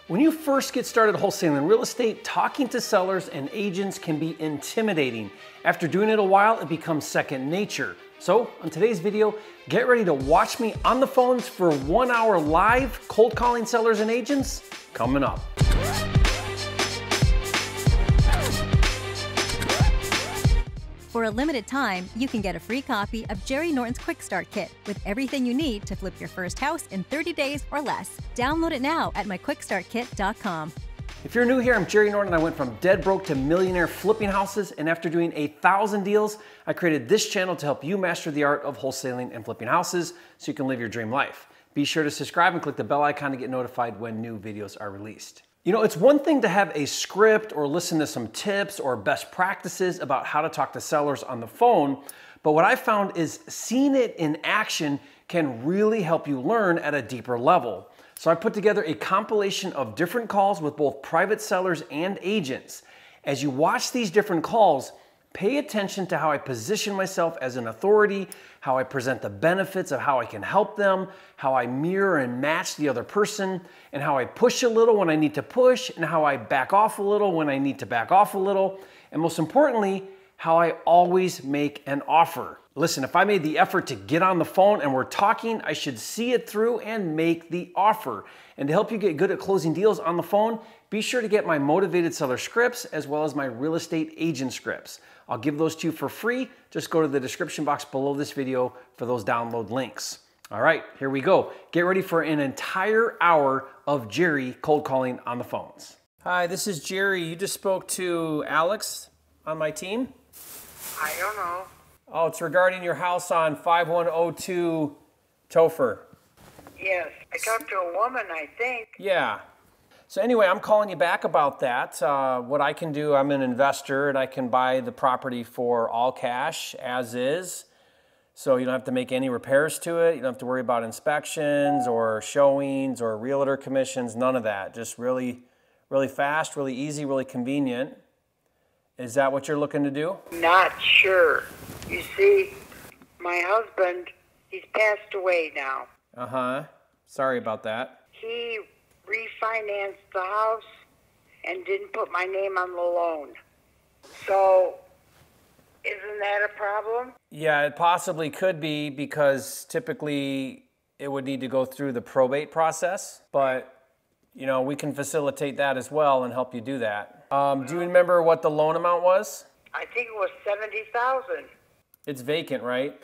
When you first get started wholesaling real estate, talking to sellers and agents can be intimidating. After doing it a while, it becomes second nature. So, on today's video, get ready to watch me on the phones for 1 hour live cold calling sellers and agents coming up. For a limited time, you can get a free copy of Jerry Norton's Quickstart Kit with everything you need to flip your first house in 30 days or less. Download it now at myquickstartkit.com. If you're new here, I'm Jerry Norton. I went from dead broke to millionaire flipping houses, and after doing 1,000 deals, I created this channel to help you master the art of wholesaling and flipping houses so you can live your dream life. Be sure to subscribe and click the bell icon to get notified when new videos are released. You know, it's one thing to have a script or listen to some tips or best practices about how to talk to sellers on the phone, but what I found is seeing it in action can really help you learn at a deeper level. So I put together a compilation of different calls with both private sellers and agents. As you watch these different calls, pay attention to how I position myself as an authority, how I present the benefits of how I can help them, how I mirror and match the other person, and how I push a little when I need to push, and how I back off a little when I need to back off a little, and most importantly, how I always make an offer. Listen, if I made the effort to get on the phone and we're talking, I should see it through and make the offer. And to help you get good at closing deals on the phone, be sure to get my motivated seller scripts as well as my real estate agent scripts. I'll give those to you for free. Just go to the description box below this video for those download links. All right, here we go. Get ready for an entire hour of Jerry cold calling on the phones. Hi, this is Jerry. You just spoke to Alex on my team? I don't know. Oh, it's regarding your house on 5102 Topher. Yes, I talked to a woman, I think. Yeah. So anyway, I'm calling you back about that. What I can do, I'm an investor and I can buy the property for all cash as is. So you don't have to make any repairs to it. You don't have to worry about inspections or showings or realtor commissions, none of that. Just really, really fast, really easy, really convenient. Is that what you're looking to do? Not sure. You see, my husband, he's passed away now. Uh-huh. Sorry about that. He refinanced the house and didn't put my name on the loan. So, isn't that a problem? Yeah, it possibly could be because typically it would need to go through the probate process, but you know, we can facilitate that as well and help you do that. Do you remember what the loan amount was? I think it was $70,000. It's vacant, right?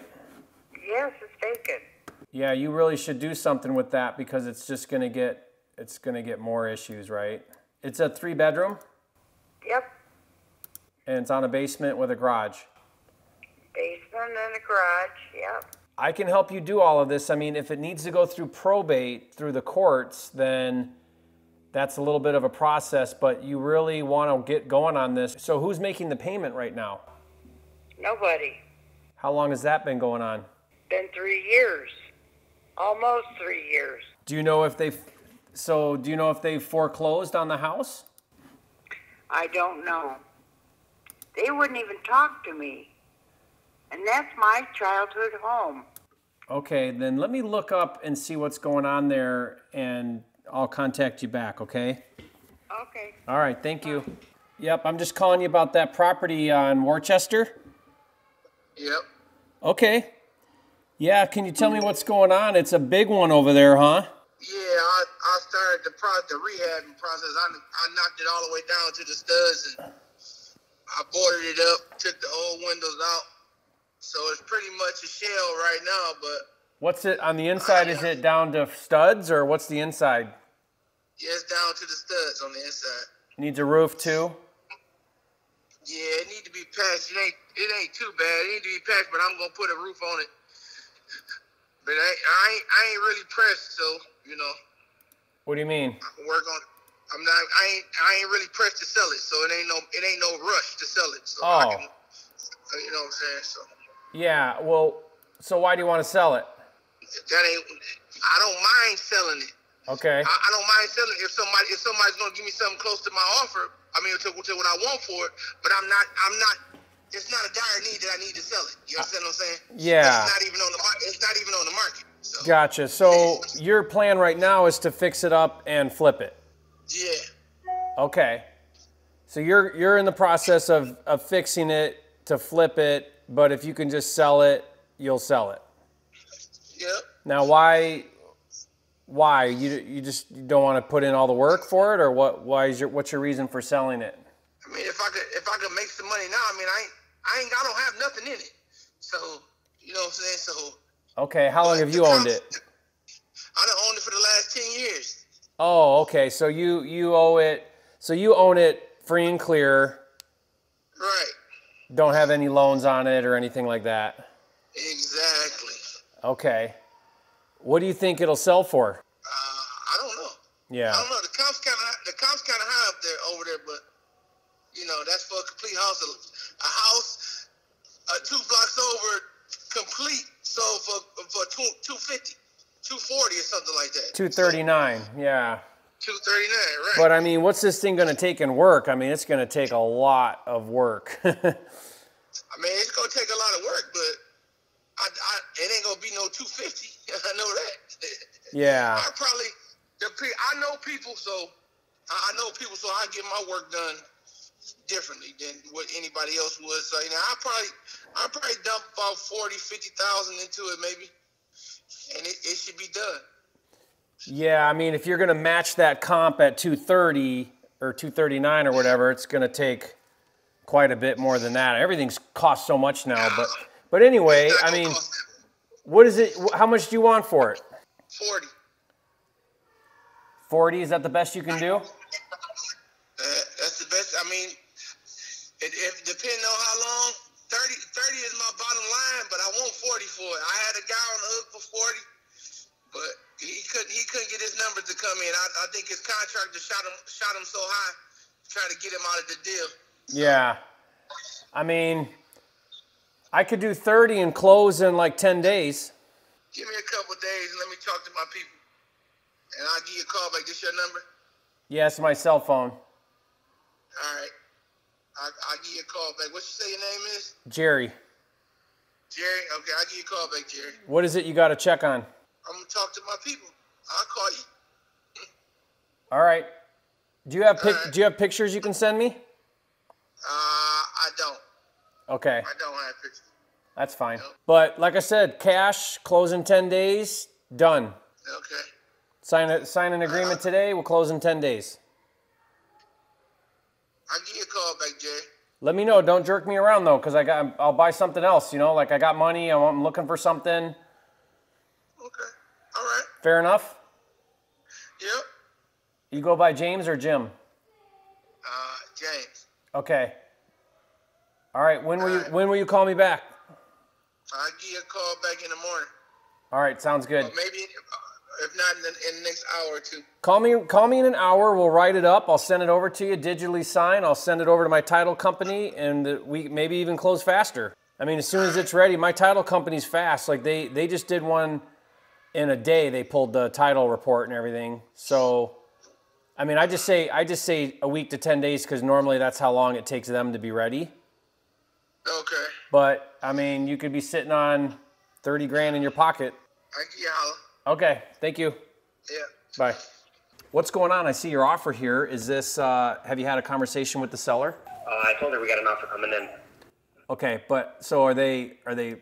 Yes, it's vacant. Yeah, you really should do something with that because it's just going to get more issues, right? It's a 3-bedroom? Yep. And it's on a basement with a garage. Basement and a garage, yep. I can help you do all of this. I mean, if it needs to go through probate, through the courts, then that's a little bit of a process, but you really want to get going on this. So who's making the payment right now? Nobody. How long has that been going on? Been 3 years. Almost 3 years. Do you know if they foreclosed on the house? I don't know. They wouldn't even talk to me. And that's my childhood home. Okay, then let me look up and see what's going on there, and I'll contact you back, okay? Okay. All right, thank you. Yep, I'm just calling you about that property on Worcester. Yep. Okay. Yeah, can you tell me what's going on? It's a big one over there, huh? Yeah, I started the rehabbing process. I knocked it all the way down to the studs, and I boarded it up, took the old windows out. So it's pretty much a shell right now, but... What's it, on the inside, is it down to studs, or what's the inside? Yeah, it's down to the studs on the inside. Needs a roof, too? Yeah, it needs to be patched. It ain't too bad. It need to be patched, but I'm going to put a roof on it. But I ain't really pressed, so, you know. What do you mean? I can work on it. I ain't really pressed to sell it, so it ain't no rush to sell it. So I can, you know what I'm saying? So... Yeah, well, so why do you want to sell it? I don't mind selling it. Okay. I don't mind selling it if somebody's gonna give me something close to my offer. I mean, to what I want for it. But I'm not. It's not a dire need that I need to sell it. You understand what I'm saying? Yeah. It's not even on the market. It's not even on the market. So. Gotcha. So your plan right now is to fix it up and flip it. Yeah. Okay. So you're in the process of fixing it to flip it, but if you can just sell it, you'll sell it. Yep. Now, why you don't want to put in all the work for it, or what? What's your reason for selling it? I mean, if I could make some money now, I mean, I don't have nothing in it. So, you know what I'm saying? So. Okay, how long have you owned it? I done owned it for the last 10 years. Oh, okay. So you owe it. So you own it free and clear. Right. Don't have any loans on it or anything like that. Exactly. Okay. What do you think it'll sell for? I don't know. Yeah. I don't know. The comp's kind of high up there over there, but you know that's for a complete house. A house, 2 blocks over, complete, sold for 250, 240 or something like that. 239. Yeah. 239, right? But I mean, what's this thing going to take in work? I mean, it's going to take a lot of work. I mean, it's going to take a lot of work, but it ain't going to be no 250. I know that. Yeah. I know people, so I get my work done differently than what anybody else would. So, you know, I probably dump about 50,000 into it maybe, and it should be done. Yeah, I mean, if you're going to match that comp at 230 or 239 or whatever, it's going to take quite a bit more than that. Everything's cost so much now, but anyway, I mean, what is it? How much do you want for it? 40. 40, is that the best you can do? That's the best. I mean, it depending on how long. 30 is my bottom line, but I want 40 for it. I had a guy on the hook for 40, but he couldn't get his number to come in. I think his contractor shot him so high, trying to get him out of the deal. Yeah. I mean, I could do 30 and close in like 10 days. Give me a couple of days and let me talk to my people. And I'll give you a call back. This your number? Yes, my cell phone. All right. I'll give you a call back. What you say your name is? Jerry. Jerry? Okay, I'll give you a call back, Jerry. What is it you got to check on? I'm going to talk to my people. I'll call you. All right. Do you have pictures you can send me? I don't. Okay. I don't have pictures. That's fine. No. But like I said, cash, close in 10 days, done. Okay. Sign an agreement today, we'll close in 10 days. I'll give you a call back, Jerry. Let me know. Don't jerk me around though, because I'll buy something else. You know, like I got money. I'm looking for something. Okay. All right. Fair enough. Yep. You go by James or Jim? James. Okay. All right. When will you call me back? I'll give you a call back in the morning. All right. Sounds good. Or maybe if not in the next hour or two. Call me in an hour. We'll write it up. I'll send it over to you, digitally sign. I'll send it over to my title company, and we maybe even close faster. I mean, as soon as it's ready, my title company's fast. Like they just did one in a day. They pulled the title report and everything. So, I mean, I just say a week to 10 days because normally that's how long it takes them to be ready. Okay. But I mean, you could be sitting on 30 grand in your pocket. I give you a holler. Okay, thank you. Yeah. Bye. What's going on? I see your offer here. Is this, have you had a conversation with the seller? I told her we got an offer coming in. Okay, but so are they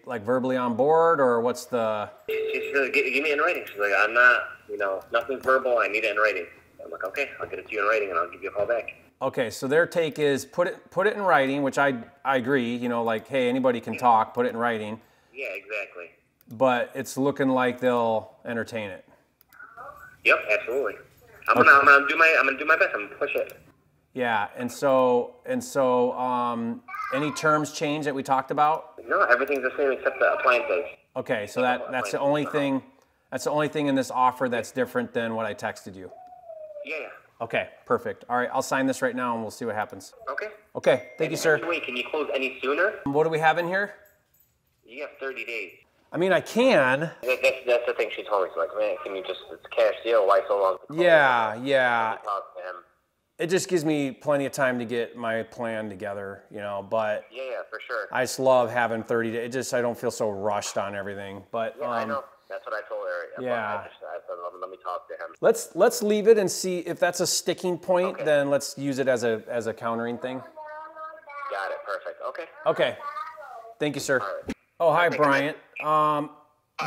like verbally on board, or what's the? She's like, give me in writing. She's like, I'm not, nothing's verbal. I need it in writing. I'm like, okay, I'll get it to you in writing, and I'll give you a call back. Okay, so their take is put it in writing, which I agree. Like, hey, anybody can talk. Put it in writing. Yeah, exactly. But it's looking like they'll entertain it. Yep, absolutely. I'm gonna do my best. I'm gonna push it. Yeah, and so any terms change that we talked about? No, everything's the same except the appliances. Okay, so that's the only thing. That's the only thing in this offer that's different than what I texted you. Yeah. Okay, perfect. All right, I'll sign this right now and we'll see what happens. Okay. Okay, thank you, sir. Wait, can you close any sooner? What do we have in here? You have 30 days. I mean, I can. That's the thing she told me. She's like, man, can you just, it's a cash deal. Why so long? Yeah. Talk to him. It just gives me plenty of time to get my plan together, but. Yeah, for sure. I just love having 30 days. I don't feel so rushed on everything. But yeah, I know. That's what I told her. Yeah. I said, let me talk to him. Let's leave it and see if that's a sticking point. Okay. Then let's use it as a countering thing. Got it. Perfect. Okay. Okay. Thank you, sir. All right. Oh, hi, Bryant.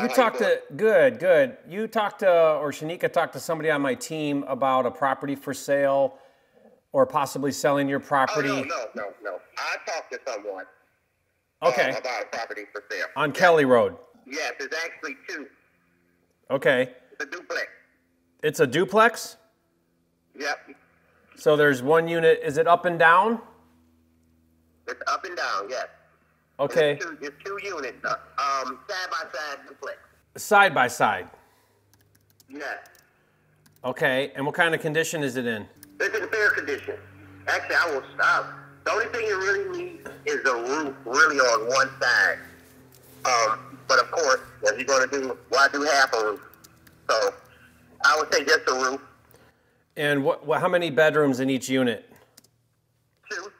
You talked to good. You talked to, or Shanika talked to somebody on my team about a property for sale, or possibly selling your property. Oh, no. I talked to someone. Okay. About a property for sale. On Kelly Road. Yes, it's actually two. Okay. It's a duplex. It's a duplex? Yep. So there's one unit. Is it up and down? It's up and down, yes. Okay. It's two units, side-by-side duplex. Side by side. Yes. Okay. And what kind of condition is it in? It's in fair condition. Actually, I will stop. The only thing you really need is the roof really on one side. But of course, if you're going to do, well, I do half a roof. So I would say just a roof. And how many bedrooms in each unit? Two.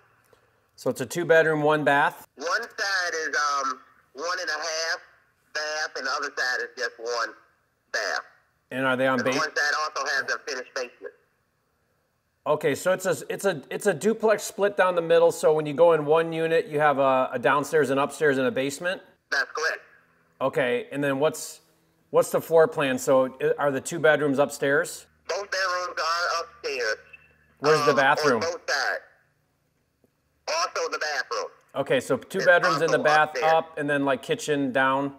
So it's a 2-bedroom, 1 bath? One side is 1.5 bath, and the other side is just 1 bath. And are they on And base? one side also has a finished basement. Okay, so it's a duplex split down the middle. So when you go in one unit, you have a downstairs and upstairs and a basement. That's correct. Okay, and then what's the floor plan? So are the 2 bedrooms upstairs? Both bedrooms are upstairs. Where's the bathroom? On both sides. Also the bathroom. Okay, so 2 It's bedrooms in the also bath upstairs. up, and then like kitchen down,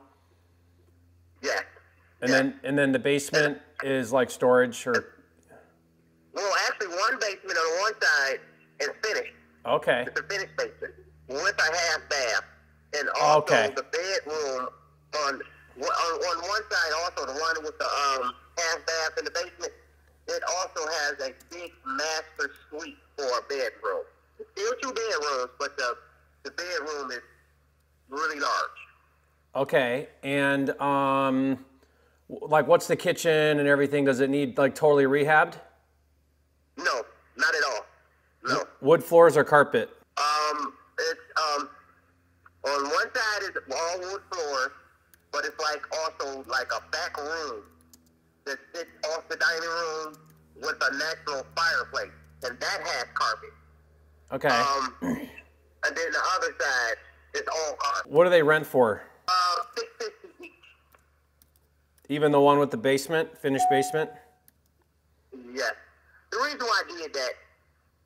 Yes. and then the basement is like storage or. Well, actually, one basement on one side is finished. Okay. It's a finished basement with a half bath, and also Okay. the bedroom on one side. Also, the one with the half bath in the basement. It also has a big master suite for a bedroom. It's still 2 bedrooms, but the bedroom is really large. Okay, and like what's the kitchen and everything? Does it need like totally rehabbed? No, not at all. No. Wood floors or carpet? It's on one side is all wood floors, but it's like also like a back room that sits off the dining room with a natural fireplace, and that has carpet. Okay. And then the other side is all carpet. What do they rent for? $650 each. Even the one with the basement, finished basement? Yes. The reason why I did that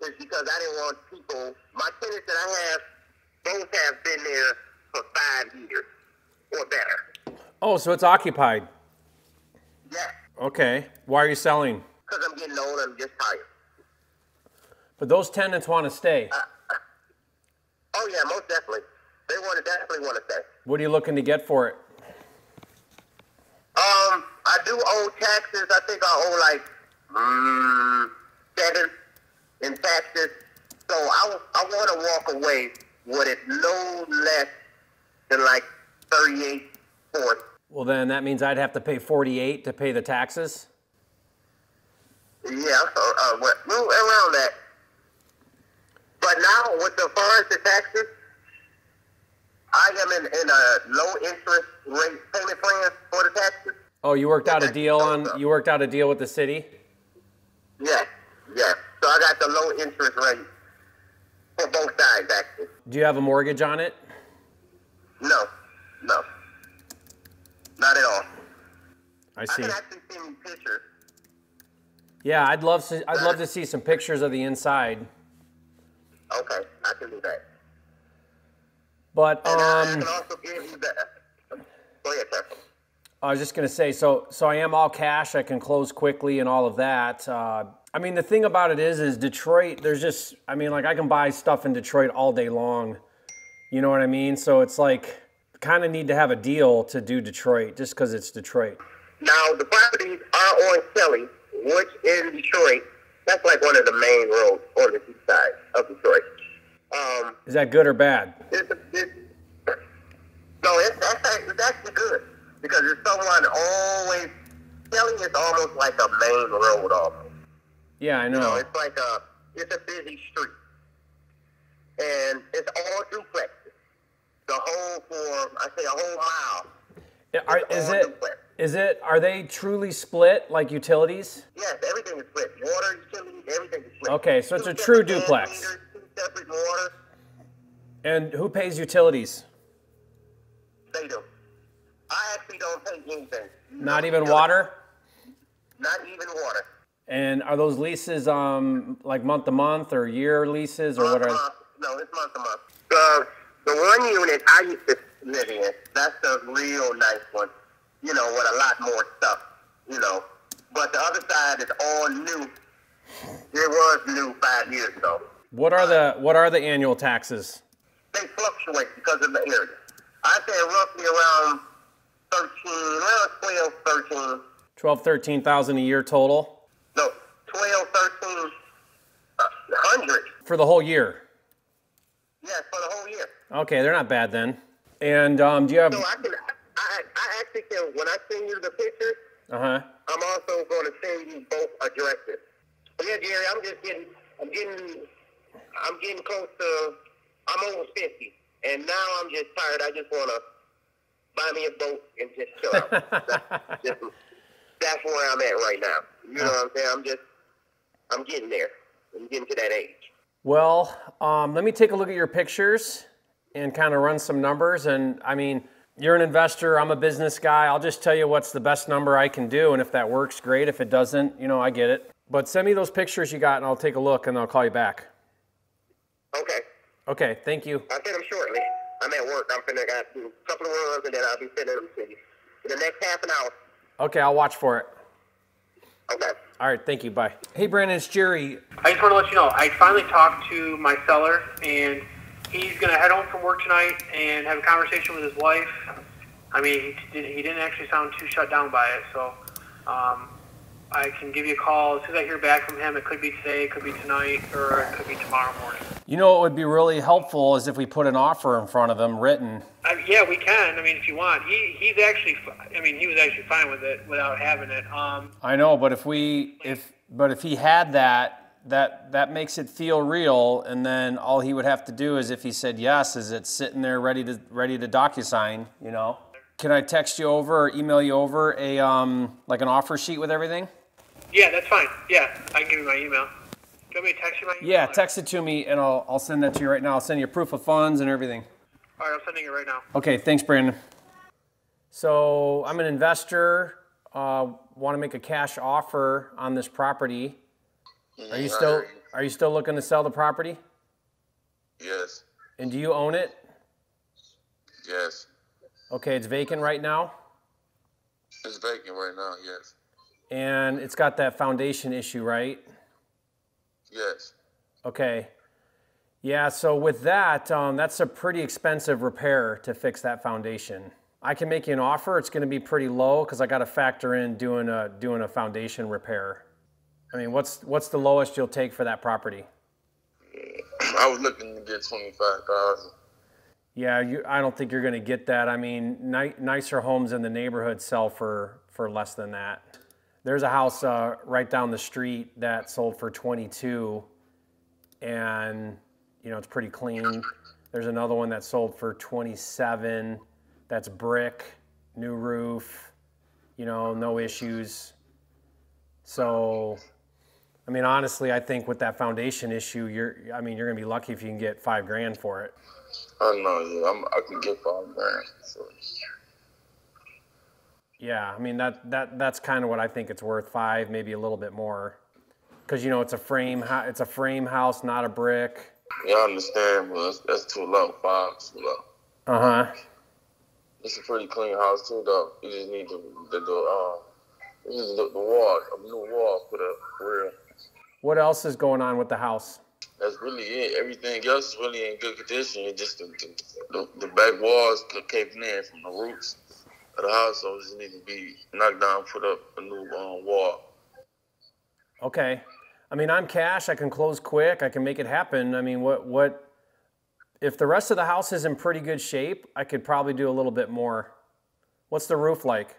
is because I didn't want people. My tenants that I have, both have been there for 5 years or better. Oh, so it's occupied. Yes. Okay. Why are you selling? Because I'm getting old, I'm just tired. But those tenants want to stay. Oh yeah, most definitely. They definitely want to stay. What are you looking to get for it? I do owe taxes. I think I owe like 7 in taxes. So I want to walk away with it no less than like 38 fourths. Well, then that means I'd have to pay 48 to pay the taxes. Yeah, so around that. But now, with the far as the taxes, I am in a low interest rate payment plan for the taxes. Oh, you worked out a deal with the city? Yes. So I got the low interest rate for both sides, actually. Do you have a mortgage on it? No. Not at all. I see. I can actually send you pictures. Yeah, I'd love to see some pictures of the inside. Okay, I can do that. But And I can also give you that. Go ahead, sir. I was just gonna say, so I am all cash. I can close quickly and all of that. I mean, the thing about it is Detroit. There's just, I mean, like I can buy stuff in Detroit all day long. You know what I mean? So it's like, kind of need to have a deal to do Detroit just because it's Detroit. Now, the properties are on Kelly, which in Detroit, that's like one of the main roads on the east side of Detroit. Is that good or bad? It's actually good because there's someone always. Kelly is almost like a main road almost. Yeah, I know. You know, it's like it's a busy street, and it's all duplexes. The whole a whole mile. Is it? Duplex. Are they truly split like utilities? Yes, everything is split. Water, utilities, everything is split. Okay, so it's Two a true separate gas duplex. meters, 2 separate water. And who pays utilities? They do. I actually don't pay anything. Not even water? Not even water. And are those leases like month to month or year leases or what are? No, it's month to month. The one unit I used to live in, that's the real nice one. You know, with a lot more stuff. You know, but the other side is all new. It was new 5 years ago. What are the annual taxes? They fluctuate because of the area. I say roughly around 13,000 a year total? No, 1,200 For the whole year? Yes, for the whole year. Okay, they're not bad then. And do you have... So I actually can, when I send you the pictures, Uh-huh. I'm also going to send you both addresses. Yeah, Jerry, I'm getting close to, I'm almost 50. And now I'm just tired. I just want to buy me a boat and just chill out. That's where I'm at right now. You know what I'm saying? I'm getting there. I'm getting to that age. Well, let me take a look at your pictures and kind of run some numbers. And I mean, you're an investor. I'm a business guy. I'll just tell you what's the best number I can do. And if that works, great. If it doesn't, you know, I get it. But send me those pictures you got and I'll take a look and I'll call you back. Okay. Okay, thank you. I'll send them shortly. I'm at work. I'm finna got a couple of runs and then I'll be sending them to you in the next half an hour. Okay, I'll watch for it. Okay. All right, thank you. Bye. Hey, Brandon, it's Jerry. I just want to let you know, I finally talked to my seller, and he's going to head home from work tonight and have a conversation with his wife. I mean, he didn't actually sound too shut down by it, so I can give you a call as soon as I hear back from him. It could be today, it could be tonight, or it could be tomorrow morning. You know what would be really helpful is if we put an offer in front of him written. Yeah, we can. I mean, if you want. He was actually fine with it without having it. I know, but if he had that makes it feel real, and then all he would have to do is if he said yes, is it sitting there ready to DocuSign, you know? Can I text you over or email you over a like an offer sheet with everything? Yeah, that's fine. Yeah, I can give you my email. Do you want me to text you my email? Yeah, text it to me and I'll send that to you right now. I'll send you proof of funds and everything. All right, I'm sending it right now. Okay, thanks, Brandon. So I'm an investor, want to make a cash offer on this property. Are you still looking to sell the property? Yes. And do you own it? Yes. Okay, it's vacant right now? It's vacant right now, yes. And it's got that foundation issue, right? Yes. Okay. Yeah, so with that, that's a pretty expensive repair to fix that foundation. I can make you an offer. It's going to be pretty low because I got to factor in doing a foundation repair. I mean, what's the lowest you'll take for that property? I was looking to get $25,000. Yeah, I don't think you're going to get that. I mean, nicer homes in the neighborhood sell for less than that. There's a house right down the street that sold for 22, and you know it's pretty clean. There's another one that sold for 27. That's brick, new roof, you know, no issues. So, I mean, honestly, I think with that foundation issue, you're gonna be lucky if you can get $5,000 for it. I know, yeah, I can get $5,000. So. Yeah, I mean that's kind of what I think it's worth, 5, maybe a little bit more, because you know it's a frame house, not a brick. Yeah, I understand, but that's too low. 5 is too low. It's a pretty clean house too, though. You just need the wall, a new wall put up for real. What else is going on with the house? That's really it. Everything else is really in good condition. It's just the back walls caving in from the roots of the house, so it just need to be knocked down, put up a new wall. Okay. I mean, I'm cash. I can close quick. I can make it happen. I mean, what if the rest of the house is in pretty good shape, I could probably do a little bit more. What's the roof like?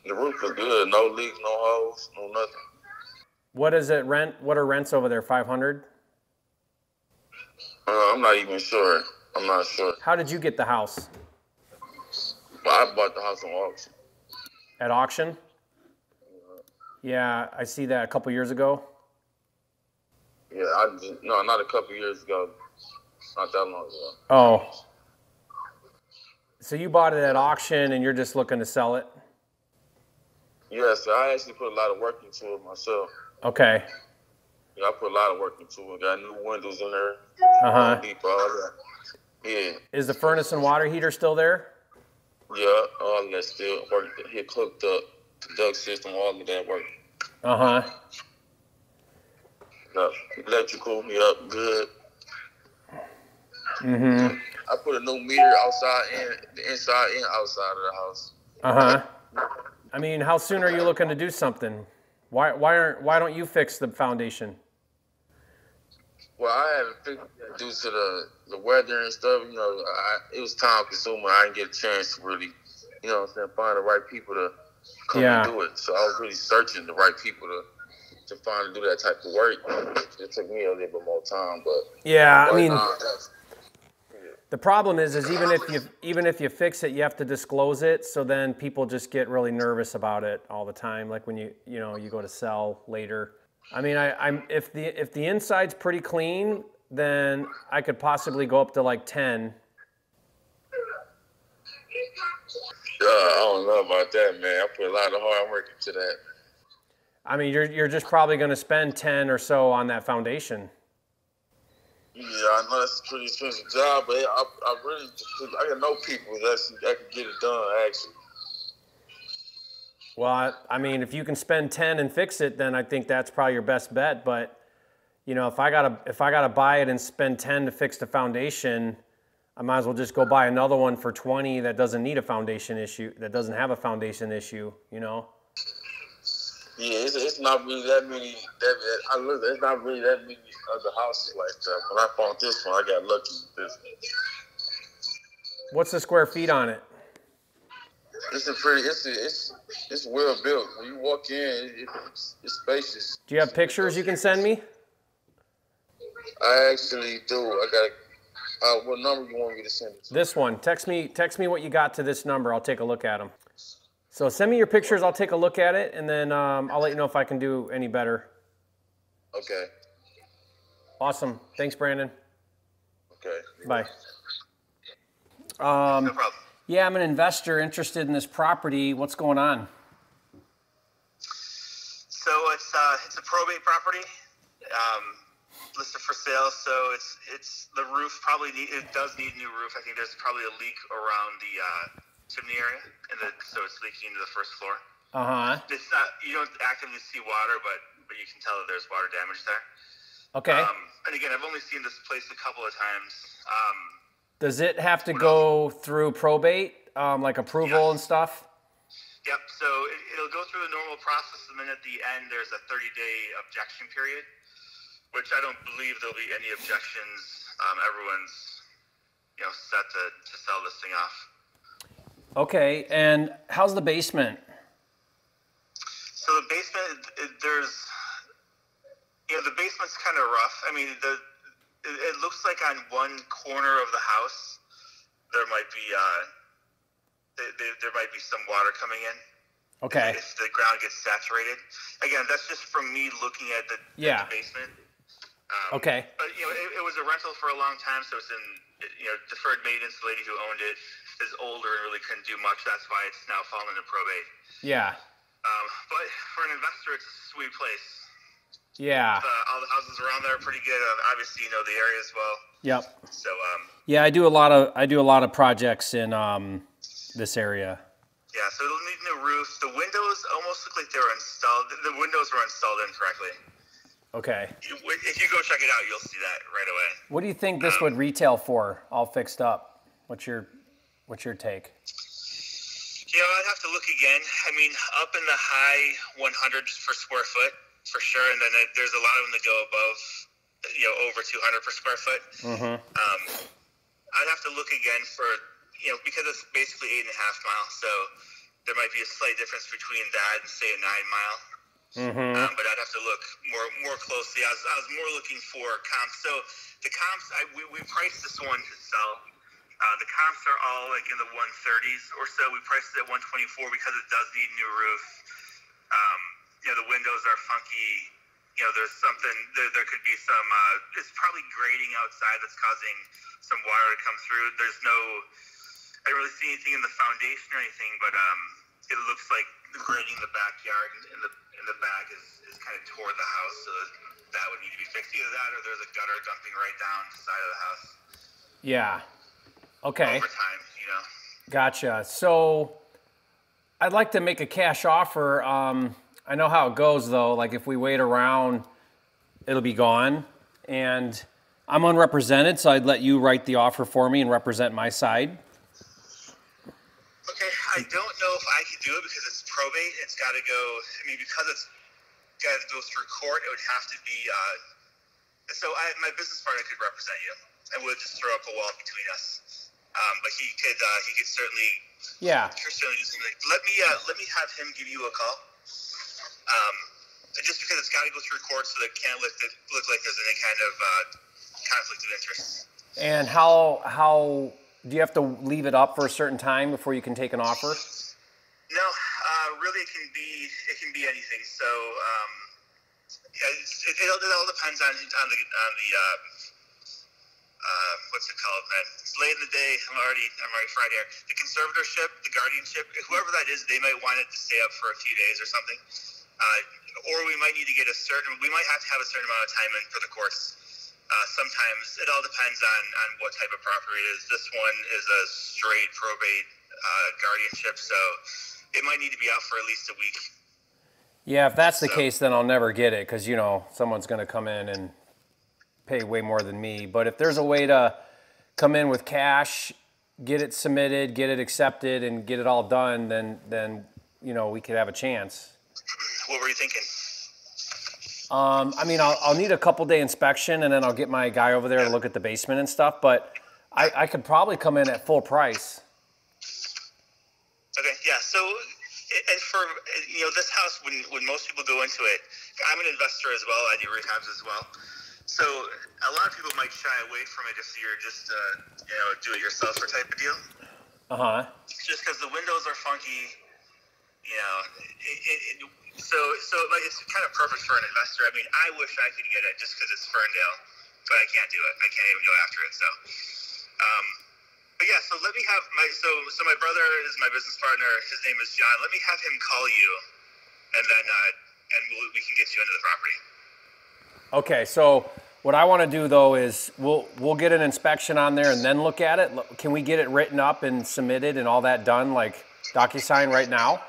The roof is good. No leaks, no holes, no nothing. What is it rent? What are rents over there? 500? I'm not even sure. I'm not sure. How did you get the house? Well, I bought the house on auction. At auction? Yeah, I see that a couple years ago. Yeah, no, not a couple years ago. Not that long ago. Oh. So you bought it at auction and you're just looking to sell it? Yes, I actually put a lot of work into it myself. Okay. Yeah, I put a lot of work into it. Got new windows in there. Deep, all that. Yeah. Is the furnace and water heater still there? Yeah, all of that still worked. He hooked up the duct system, all of that worked. Electrical, yep, good. I put a new meter outside and inside and outside of the house. I mean, how soon are you looking to do something? Why don't you fix the foundation? Well, I haven't fixed it due to the weather and stuff. You know, it was time consuming. I didn't get a chance to really, you know what I'm saying, find the right people to come and do it. So I was really searching the right people to find to do that type of work. It took me a little bit more time, but yeah, I mean, the problem is even if you fix it, you have to disclose it. So then people just get really nervous about it all the time. Like when you go to sell later. I mean, if the inside's pretty clean, then I could possibly go up to like 10. I don't know about that, man. I put a lot of hard work into that. I mean, you're just probably going to spend 10 or so on that foundation. Yeah, I know that's a pretty expensive job, but I got no people that can get it done, actually. Well, I mean, if you can spend 10 and fix it, then I think that's probably your best bet. But, you know, if I gotta buy it and spend 10 to fix the foundation, I might as well just go buy another one for 20 that doesn't need a foundation issue, that doesn't have a foundation issue, you know? Yeah, it's not really that many. There's not really that many other houses like that. When I found this one, I got lucky with this one. What's the square feet on it? It's well built. When you walk in, it's spacious. Do you have pictures you can send me? I actually do. I got. What number you want me to send it to? This one. Text me what you got to this number. I'll take a look at them. So send me your pictures. I'll take a look at it, and then I'll let you know if I can do any better. Okay. Awesome. Thanks, Brandon. Okay. Bye. No problem. Yeah, I'm an investor interested in this property. What's going on? So it's a probate property, listed for sale. So it's the roof it does need a new roof. I think there's probably a leak around the chimney area, so it's leaking into the first floor. It's not, you don't actively see water, but you can tell that there's water damage there. Okay. And again, I've only seen this place a couple of times. Does it have to go through probate, like approval and stuff? Yep. So it'll go through the normal process, and then at the end, there's a 30-day objection period, which I don't believe there'll be any objections. Everyone's, set to sell this thing off. Okay. And how's the basement? So the basement, the basement's kind of rough. I mean, it looks like on one corner of the house there might be there might be some water coming in. Okay. If the ground gets saturated. Again, that's just from me looking at the basement. Okay. But it was a rental for a long time, so it's in deferred maintenance. The lady who owned it is older and really couldn't do much. That's why it's now fallen into probate. Yeah. But for an investor, it's a sweet place. Yeah. All the houses around there are pretty good. Obviously, you know the area as well. Yep. So. Yeah, I do a lot of projects in this area. Yeah, so it'll need new roof. The windows almost look like they were installed. The windows were installed incorrectly. Okay. If you go check it out, you'll see that right away. What do you think this would retail for, all fixed up? What's your take? I'd have to look again. I mean, up in the high 100s per square foot. For sure, and then there's a lot of them that go above, over 200 per square foot. Mm-hmm. I'd have to look again for, because it's basically 8.5 miles, so there might be a slight difference between that and say a 9 mile. Mm-hmm. But I'd have to look more closely. I was more looking for comps. So the comps, we priced this one to sell The comps are all like in the 130s or so. We priced it at 124 because it does need new roof. The windows are funky. There's something, there could be some, it's probably grading outside that's causing some water to come through. I don't really see anything in the foundation or anything, but it looks like the grading in the backyard and in the back is kind of toward the house, so that would need to be fixed. Either that or there's a gutter dumping right down the side of the house. Yeah. Okay. Over time, Gotcha. So I'd like to make a cash offer. I know how it goes, though. Like, if we wait around, it'll be gone. And I'm unrepresented, so I'd let you write the offer for me and represent my side. Okay, I don't know if I could do it because it's probate. It's got to go, because it's got to go through court, it would have to be, my business partner could represent you, and we'll just throw up a wall between us. But he could certainly, certainly do something. Let me have him give you a call. Just because it's got to go through court, so that it can't look like there's any kind of conflict of interest. And how do you have to leave it up for a certain time before you can take an offer? No, really, it can be anything. So it all depends on the what's it called, man? It's late in the day. I'm already fried here. The conservatorship, the guardianship, whoever that is, they might want it to stay up for a few days or something. Or we might need to get we might have to have a certain amount of time in for the courts. Sometimes it all depends on what type of property it is. This one is a straight probate guardianship, so it might need to be out for at least a week. Yeah, if that's the case, then I'll never get it because, someone's going to come in and pay way more than me. But if there's a way to come in with cash, get it submitted, get it accepted, and get it all done, then we could have a chance. What were you thinking? I'll need a couple-day inspection, and then I'll get my guy over there to look at the basement and stuff. But I could probably come in at full price. Okay, yeah. So, and for this house, when most people go into it, I'm an investor as well. I do rehabs as well. So a lot of people might shy away from it if you're just do-it-yourselfer type of deal. Just because the windows are funky. So it's kind of perfect for an investor. I wish I could get it just because it's Ferndale, but I can't do it. I can't even go after it. So, but yeah. So let me have so my brother is my business partner. His name is John. Let me have him call you, and then we can get you into the property. Okay. So what I want to do though is we'll get an inspection on there and then look at it. Can we get it written up and submitted and all that done like DocuSign right now?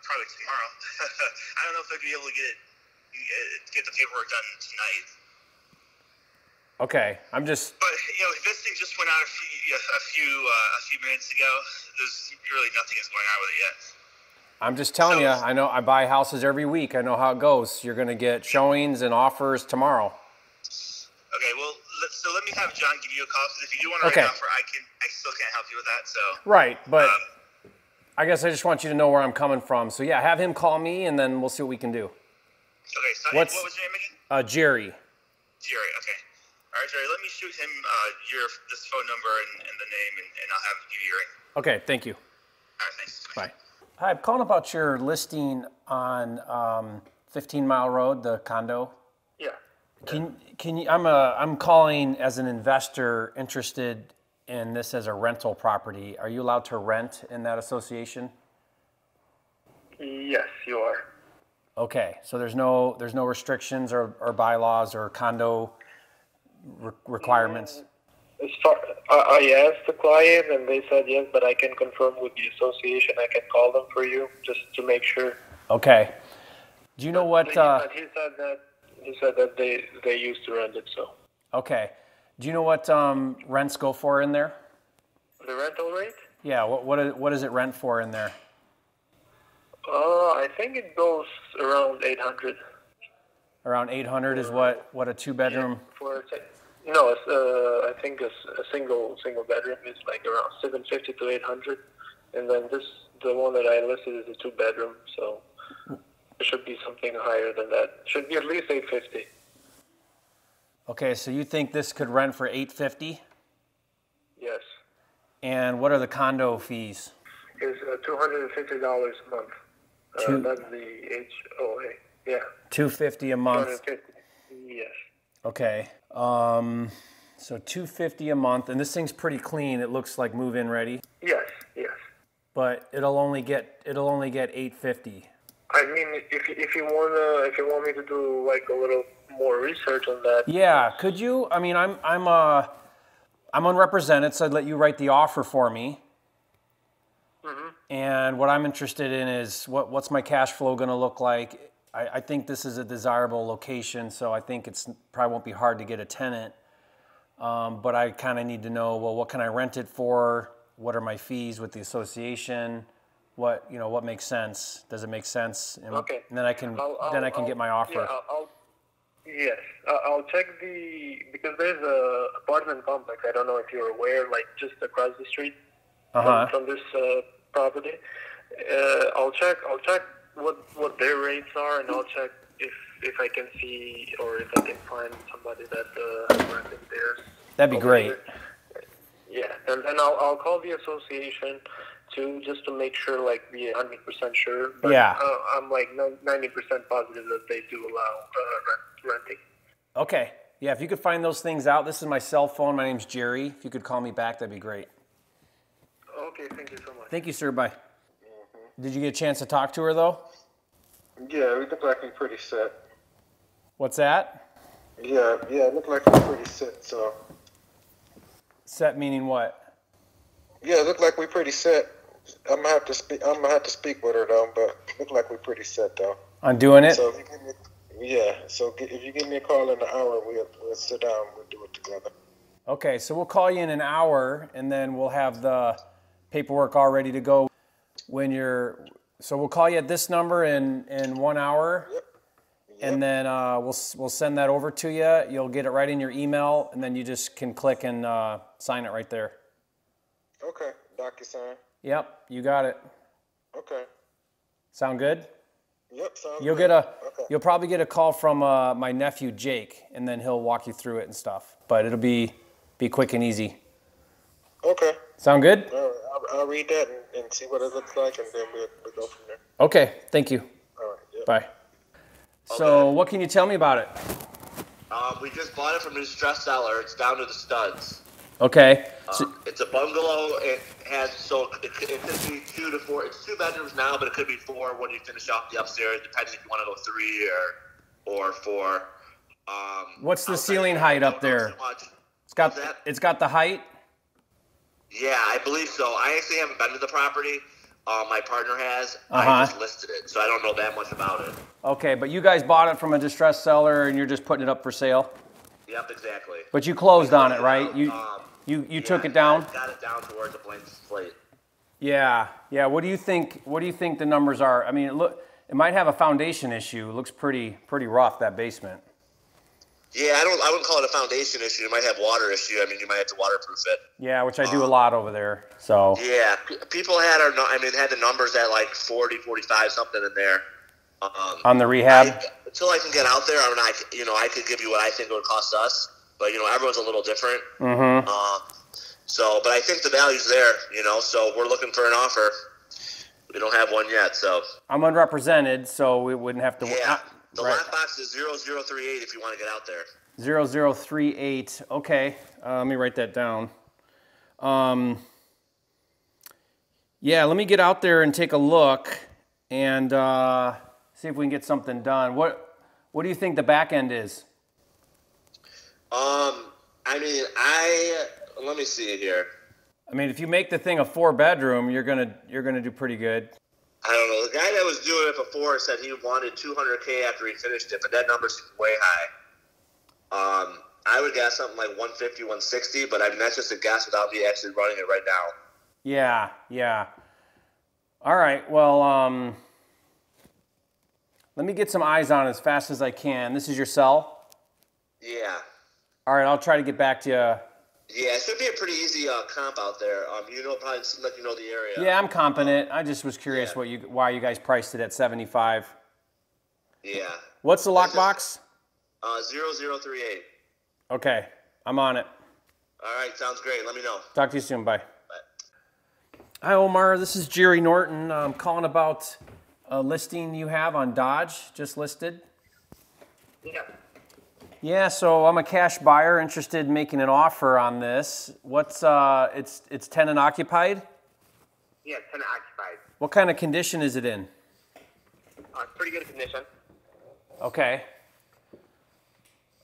Probably tomorrow. I don't know if they'll be able to get the paperwork done tonight. Okay, But this thing just went out a few minutes ago. There's really nothing that's going on with it yet. I'm just telling you. I know I buy houses every week. I know how it goes. You're going to get showings and offers tomorrow. Okay, well, so let me have John give you a call because if you do want to write an offer, I still can't help you with that. So right, but. I guess I just want you to know where I'm coming from. So, yeah, have him call me, and then we'll see what we can do. Okay, so what was your name again? Jerry. Jerry, okay. All right, Jerry, let me shoot him this phone number and the name, and I'll have him give you a ring. Okay, thank you. All right, thanks. Bye. Hi, I'm calling about your listing on 15 Mile Road, the condo. Yeah. Can you? I'm calling as an investor interested in this as a rental property. Are you allowed to rent in that association? Yes, you are. Okay, so there's no restrictions or bylaws or condo requirements? As far I asked the client and they said yes, but I can confirm with the association. I can call them for you just to make sure. Okay. Do you know what? He said that they used to rent it. So. Okay. Do you know what rents go for in there? The rental rate? Yeah. What does it rent for in there? I think it goes around 800. Around 800 is what a 2-bedroom. I think a single bedroom is like around 750 to 800, and then the one that I listed is a 2-bedroom, so it should be something higher than that. It should be at least 850. Okay, so you think this could rent for $850? And what are the condo fees? It's $250 a month. That's the HOA. Yeah. $250 a month. $250. Yes. Okay. So $250 a month, and this thing's pretty clean. It looks like move-in ready. Yes. Yes. But it'll only get $850. I mean, if you want me to do like a little more research on that. Yeah. Could you? I mean, I'm unrepresented, so I'd let you write the offer for me. Mm-hmm. And what I'm interested in is what's my cash flow going to look like. I think this is a desirable location, so I think it's probably won't be hard to get a tenant. But I kind of need to know, well, what can I rent it for? What are my fees with the association? What makes sense? Does it make sense? And, okay. And then I can get my offer. Yeah, I'll check because there's a apartment complex. I don't know if you're aware, like just across the street from this property. I'll check what their rates are, and I'll check if I can see or if I can find somebody that has rented theirs. That'd be great. Yeah, and then I'll call the association too, just to make sure, like, be 100% sure. But yeah. I'm like 90% positive that they do allow renting. Okay. Yeah, if you could find those things out. This is my cell phone. My name's Jerry. If you could call me back, that'd be great. Okay, thank you so much. Thank you, sir. Bye. Mm-hmm. Did you get a chance to talk to her, though? Yeah, we look like we're pretty set. What's that? Yeah, it looked like we're pretty set, so. Set meaning what? Yeah, it looked like we're pretty set. I'm gonna have to speak with her though, but it looked like we're pretty set though. On doing it? So if you give me a call in an hour, we'll sit down. We'll do it together. Okay, so we'll call you in an hour, and then we'll have the paperwork all ready to go. So we'll call you at this number in 1 hour. Yep. And then we'll send that over to you. You'll get it right in your email, and then you just can click and sign it right there. Okay, DocuSign. Yep, you got it. Okay. Sound good? Yep, sounds You'll good. You'll probably get a call from my nephew Jake, and then he'll walk you through it and stuff. But it'll be quick and easy. Okay. Sound good? All right, I'll read that and see what it looks like, and then we'll go from there. Okay, thank you. All right. Yep. Bye. So what can you tell me about it? We just bought it from a distressed seller. It's down to the studs. Okay. It's a bungalow. It could be 2 to 4. It's 2 bedrooms now, but it could be 4 when you finish off the upstairs, depending if you want to go 3 or 4. What's the ceiling height up there? It's got the height? Yeah, I believe so. I actually haven't been to the property. My partner has. Uh-huh. I just listed it, so I don't know that much about it. Okay, but you guys bought it from a distressed seller, and you're just putting it up for sale? Yep, exactly. But you closed on it, right? You took it down? I got it down to where it's a blank slate. Yeah. What do you think the numbers are? I mean, it might have a foundation issue. It looks pretty rough, that basement. Yeah, I wouldn't call it a foundation issue. It might have water issue. I mean, you might have to waterproof it. Yeah, which I do a lot over there. So. Yeah, people had had the numbers at like 40, 45, something in there. On the rehab? Until I can get out there, I could give you what I think it would cost us. But, everyone's a little different. Mm-hmm. But I think the value's there, so we're looking for an offer. We don't have one yet, so. I'm unrepresented, so we wouldn't have to. Yeah. The lot box is 0038 if you want to get out there. 0038. Okay. Let me write that down. Yeah, let me get out there and take a look and see if we can get something done. What do you think the back end is? Let me see here. I mean, if you make the thing a 4-bedroom, you're gonna do pretty good. I don't know. The guy that was doing it before said he wanted $200K after he finished it, but that number seems way high. I would guess something like 150, 160, but I mean that's just a guess without me actually running it right now. Yeah. All right. Well, let me get some eyes on it as fast as I can. This is your cell? Yeah. All right. I'll try to get back to you. Yeah, it should be a pretty easy comp out there. Probably seems like you know the area. Yeah, I'm comping it. I just was curious why you guys priced it at 75. Yeah. What's the lockbox? 0038. Okay, I'm on it. All right, sounds great. Let me know. Talk to you soon. Bye. Bye. Hi, Omar. This is Jerry Norton. I'm calling about a listing you have on Dodge, just listed. Yeah. Yeah, so I'm a cash buyer interested in making an offer on this. What's it's tenant occupied? Yeah, tenant occupied. What kind of condition is it in? It's pretty good condition. Okay.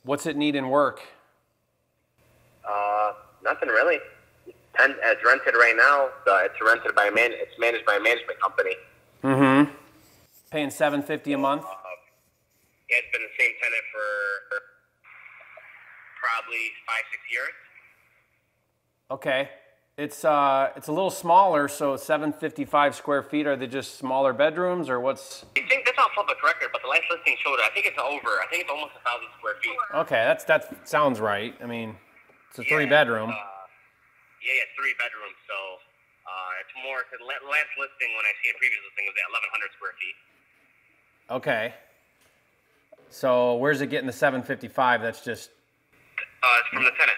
What's it need in work? Nothing really. It's rented right now. It's rented by it's managed by a management company. Mm-hmm. Paying $750 a month? Yeah, it's been the same tenant for probably 5-6 years. Okay. It's a little smaller, so 755 square feet. Are they just smaller bedrooms, or what's? I think that's on public record, but the last listing showed it. I think it's over. I think it's almost 1,000 square feet. Okay, that sounds right. I mean, it's a 3-bedroom. Yeah, it's 3 bedrooms, so it's more, because the last listing, when I see a previous listing, was at 1,100 square feet. Okay. So where's it getting the 755? That's just... It's from the tenant.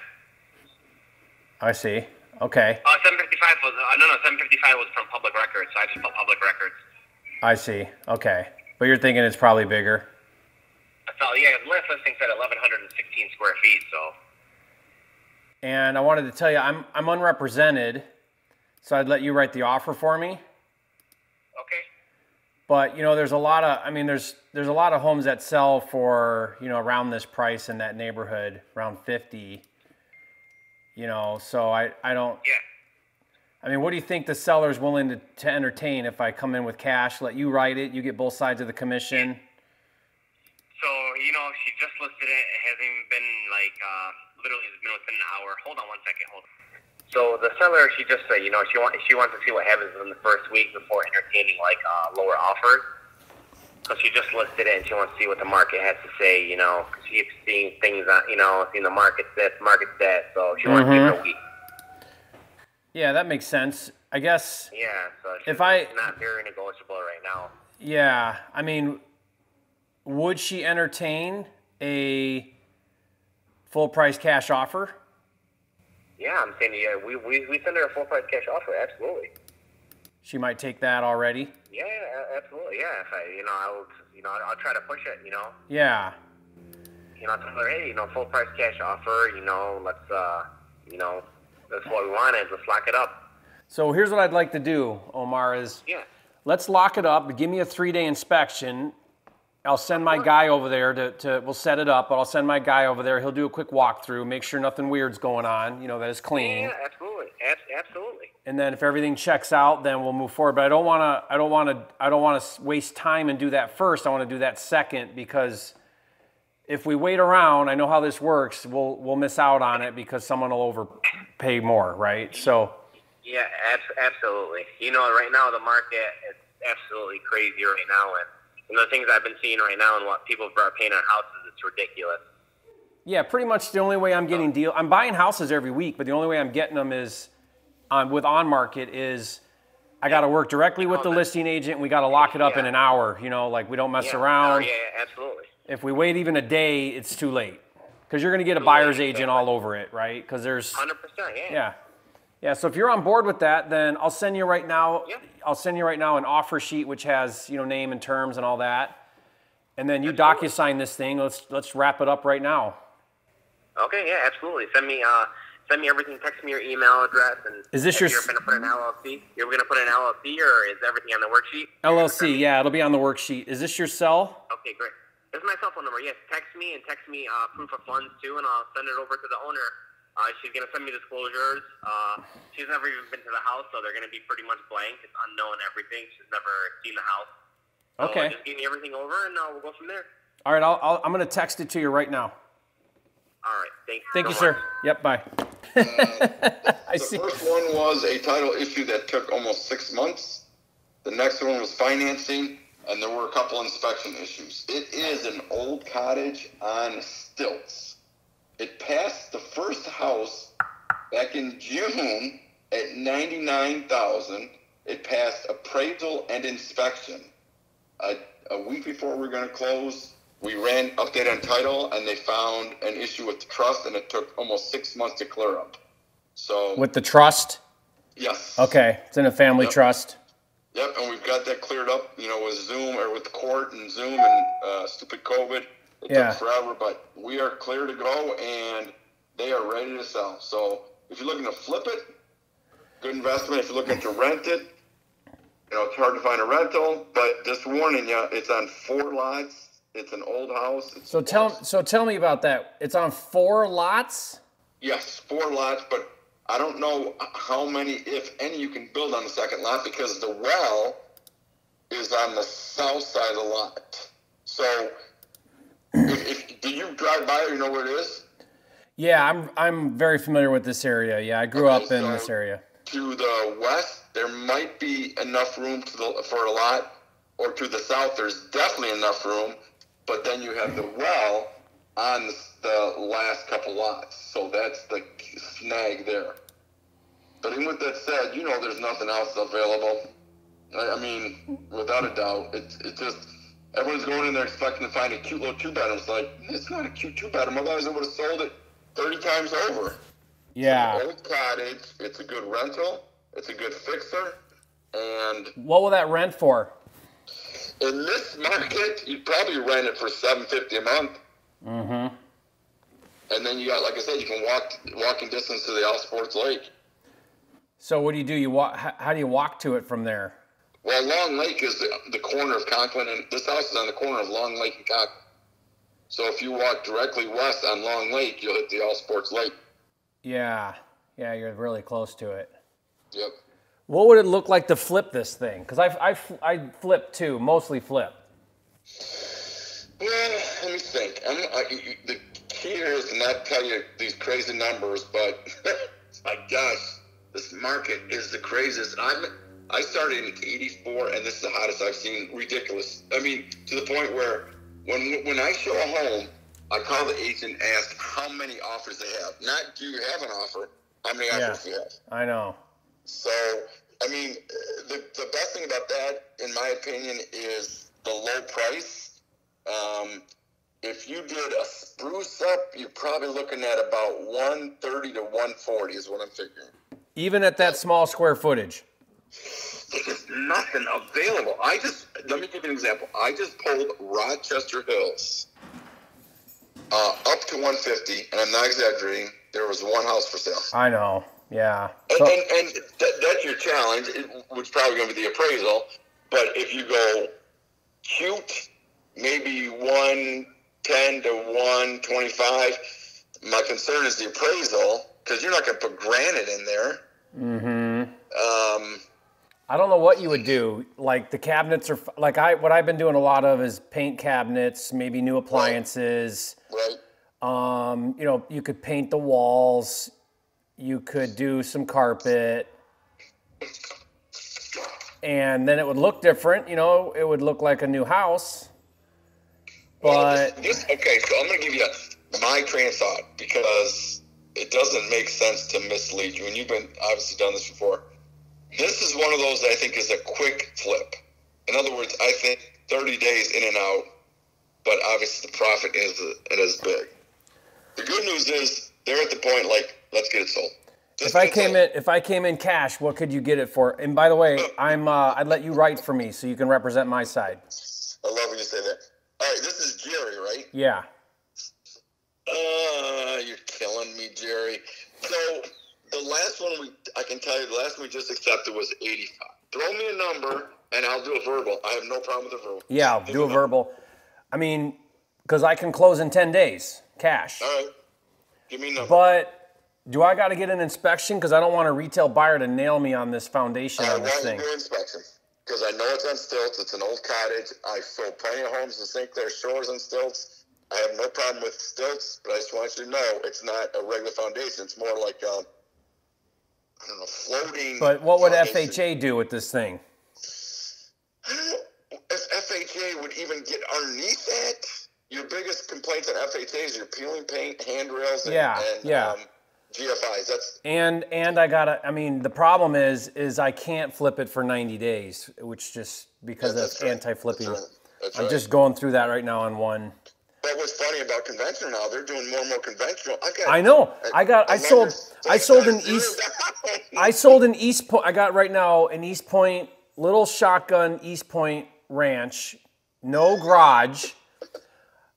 I see. Okay. 755 was, 755 was from public records, so I just put public records. I see. Okay. But you're thinking it's probably bigger? So, yeah, the last listing said 1,116 square feet, so... And I wanted to tell you, I'm unrepresented, so I'd let you write the offer for me. Okay. But there's a lot of, there's a lot of homes that sell for around this price in that neighborhood, around 50. So I don't. Yeah. I mean, what do you think the seller's willing to entertain if I come in with cash, let you write it, you get both sides of the commission? So she just listed it. It hasn't even been literally it's been within an hour. Hold on one second. Hold on. So the seller, she just said, she wants to see what happens in the first week before entertaining lower offers. So she just listed it and she wants to see what the market has to say. Because she's seeing things on, seeing the market this, market that. So she wants to give it a week. Yeah, that makes sense. I guess. Yeah. So it's not very negotiable right now. Yeah, I mean, would she entertain a full price cash offer? Yeah, I'm saying we send her a full price cash offer. Absolutely. She might take that already. Yeah, absolutely. Yeah, if I'll try to push it. Yeah. I'll tell her, hey, full price cash offer. Let's that's what we wanted. Let's lock it up. So here's what I'd like to do, Omar. Let's lock it up. Give me a 3-day inspection. I'll send my guy over there we'll set it up, but I'll send my guy over there. He'll do a quick walkthrough, make sure nothing weird's going on, that it's clean. Yeah, absolutely. Absolutely. And then if everything checks out, then we'll move forward. But I don't want to waste time and do that first. I want to do that second, because if we wait around, I know how this works, we'll miss out on it because someone will overpay more, right? So yeah, absolutely. Right now the market is absolutely crazy right now, and the things I've been seeing right now and what people are paying on houses, it's ridiculous. Yeah, pretty much the only way I'm getting I'm buying houses every week, but the only way I'm getting them is with on market is I got to work directly with the listing agent. We got to lock it up in an hour. We don't mess around. Yeah, absolutely. If we wait even a day, it's too late, because you're going to get a buyer's agent all over it, right? Because there's 100%. Yeah. Yeah. So if you're on board with that, then I'll send you right now. Yeah. I'll send you right now an offer sheet which has name and terms and all that, and then you DocuSign this thing. Let's wrap it up right now. Okay. Yeah. Absolutely. Send me everything. Text me your email address. And is this you're going to put an LLC? You're going to put an LLC, or is everything on the worksheet? LLC. Yeah, it'll be on the worksheet. Is this your cell? Okay. Great. This is my cell phone number. Yes. Text me proof of funds too, and I'll send it over to the owner. She's going to send me disclosures. She's never even been to the house, so they're going to be pretty much blank. It's unknown everything. She's never seen the house. So okay. Just give me everything over, and we'll go from there. All right. I'm going to text it to you right now. All right. Thank you, sir. Yep. Bye. The first one was a title issue that took almost 6 months. The next one was financing, and there were a couple inspection issues. It is an old cottage on stilts. It passed the first house back in June at $99,000. It passed appraisal and inspection. A week before we were going to close, we ran update on title, and they found an issue with the trust, and it took almost 6 months to clear up. So with the trust? Yes. Okay, it's in a family trust. Yep, and we've got that cleared up, you know, with Zoom or with the court and Zoom and stupid COVID. It took forever, but we are clear to go and they are ready to sell. So if you're looking to flip it, good investment. If you're looking to rent it, you know, it's hard to find a rental, but just warning you, it's on 4 lots. It's an old house. So tell me about that. It's on 4 lots? Yes, 4 lots, but I don't know how many, if any, you can build on the second lot because the well is on the south side of the lot. So do you drive by or you know where it is? Yeah, I'm very familiar with this area. Yeah, I grew up in this area. To the west, there might be enough room for a lot, or to the south, there's definitely enough room, but then you have the well on the last couple lots, so that's the snag there. But even with that said, you know there's nothing else available. I mean, without a doubt, it just, everyone's going in there expecting to find a cute little 2-bedroom. It's like, it's not a cute 2-bedroom, otherwise I would have sold it 30 times over. Yeah. It's an old cottage, it's a good rental, it's a good fixer, and... What will that rent for? In this market, you'd probably rent it for $750 a month. Mm-hmm. And then you got, like I said, you can walking distance to the All Sports Lake. So what do? You walk? How do you walk to it from there? Well, Long Lake is the corner of Conklin, and this house is on the corner of Long Lake and Conklin. So if you walk directly west on Long Lake, you'll hit the All Sports Lake. Yeah, you're really close to it. Yep. What would it look like to flip this thing? Because I flip too, mostly flip. Well, let me think. The key here is to not tell you these crazy numbers, but my gosh, this market is the craziest. I started in '84, and this is the hottest I've seen. Ridiculous. I mean, to the point where when I show a home, I call the agent and ask how many offers they have. Not do you have an offer, how many offers you have. I know. So, I mean, the best thing about that, in my opinion, is the low price. If you did a spruce up, you're probably looking at about 130 to 140 is what I'm figuring. Even at that small square footage? There's nothing available. Let me give you an example. I just pulled Rochester Hills up to 150, and I'm not exaggerating. There was one house for sale. I know, yeah. And that's your challenge, which is probably going to be the appraisal. But if you go cute, maybe 110 to 125. My concern is the appraisal, because you're not going to put granite in there. Mm-hmm. I don't know what you would do. Like the cabinets are like what I've been doing a lot of is paint cabinets, maybe new appliances. Right. You know, you could paint the walls. You could do some carpet. And then it would look different. You know, it would look like a new house. But okay, so I'm going to give you my train of thought because it doesn't make sense to mislead you, and you've been obviously done this before. This is one of those that I think is a quick flip. In other words, I think 30 days in and out, but obviously the profit isn't as big. The good news is they're at the point like, let's get it sold. If I came in cash, what could you get it for? And by the way, I'd let you write for me so you can represent my side. I love when you say that. All right, this is Jerry, right? Yeah. You're killing me, Jerry. So the last one I can tell you, the last one we just accepted was 85. Throw me a number and I'll do a verbal. I have no problem with a verbal. Yeah, I'll do a verbal. I mean, because I can close in 10 days, cash. All right. Give me a number. But do I got to get an inspection? Because I don't want a retail buyer to nail me on this foundation on this thing. I want you to do an inspection. Because I know it's on stilts. It's an old cottage. I sold plenty of homes in St. Clair Shores on stilts. I have no problem with stilts, but I just want you to know it's not a regular foundation. It's more like, I don't know, floating. But what would foundation. FHA do with this thing? If FHA would even get underneath that, your biggest complaints on FHA is your peeling paint, handrails, and GFIs. And the problem is I can't flip it for 90 days, which just because of anti-flipping. That's I'm right. just going through that right now on one. But what's funny about conventional now, they're doing more and more conventional. I know. I sold an East Point. I got right now an East Point, little shotgun East Point ranch, no garage.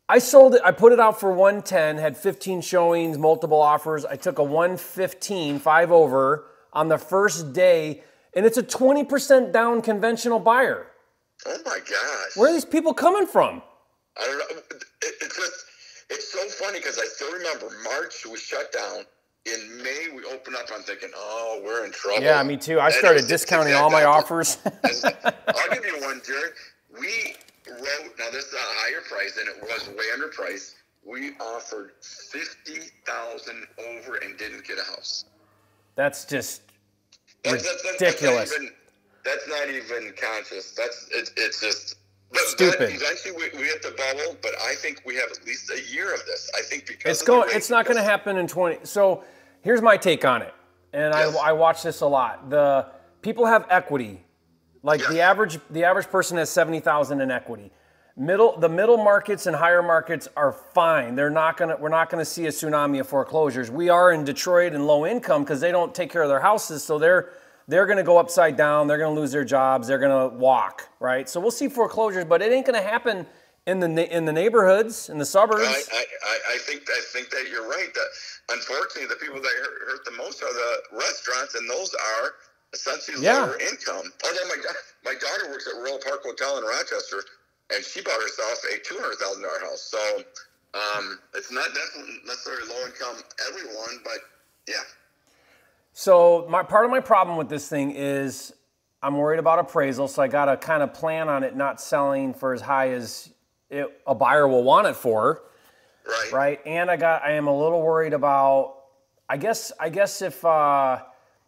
I sold it. I put it out for 110, had 15 showings, multiple offers. I took a 115, 5 over on the first day, and it's a 20% down conventional buyer. Oh my gosh. Where are these people coming from? I don't know. It's so funny because I still remember March was shut down. In May, we opened up. I'm thinking, oh, we're in trouble. Yeah, me too. I started discounting all my offers. I'll give you one, Jared. We wrote, now this is a higher price, and it was way underpriced. We offered $50,000 over and didn't get a house. That's just ridiculous. That's not even conscious. It's just stupid. But eventually, we hit the bubble. But I think we have at least a year of this. I think because it's not going to happen in 20. So here's my take on it, and yes. I watch this a lot. The people have equity. Like the average person has $70,000 in equity. The middle markets and higher markets are fine. We're not gonna see a tsunami of foreclosures. We are in Detroit and low income because they don't take care of their houses, so they're gonna go upside down. They're gonna lose their jobs. They're gonna walk, right? So we'll see foreclosures, but it ain't gonna happen in the neighborhoods, in the suburbs. I think that you're right. That unfortunately, the people that hurt the most are the restaurants, and those are essentially lower income. Although my daughter works at Royal Park Hotel in Rochester, and she bought herself a $200,000 house. So it's not definitely necessarily low income everyone, but yeah. So part of my problem with this thing is I'm worried about appraisal, so I got to kind of plan on it not selling for as high as a buyer will want it for. Right. And I am a little worried about. I guess if.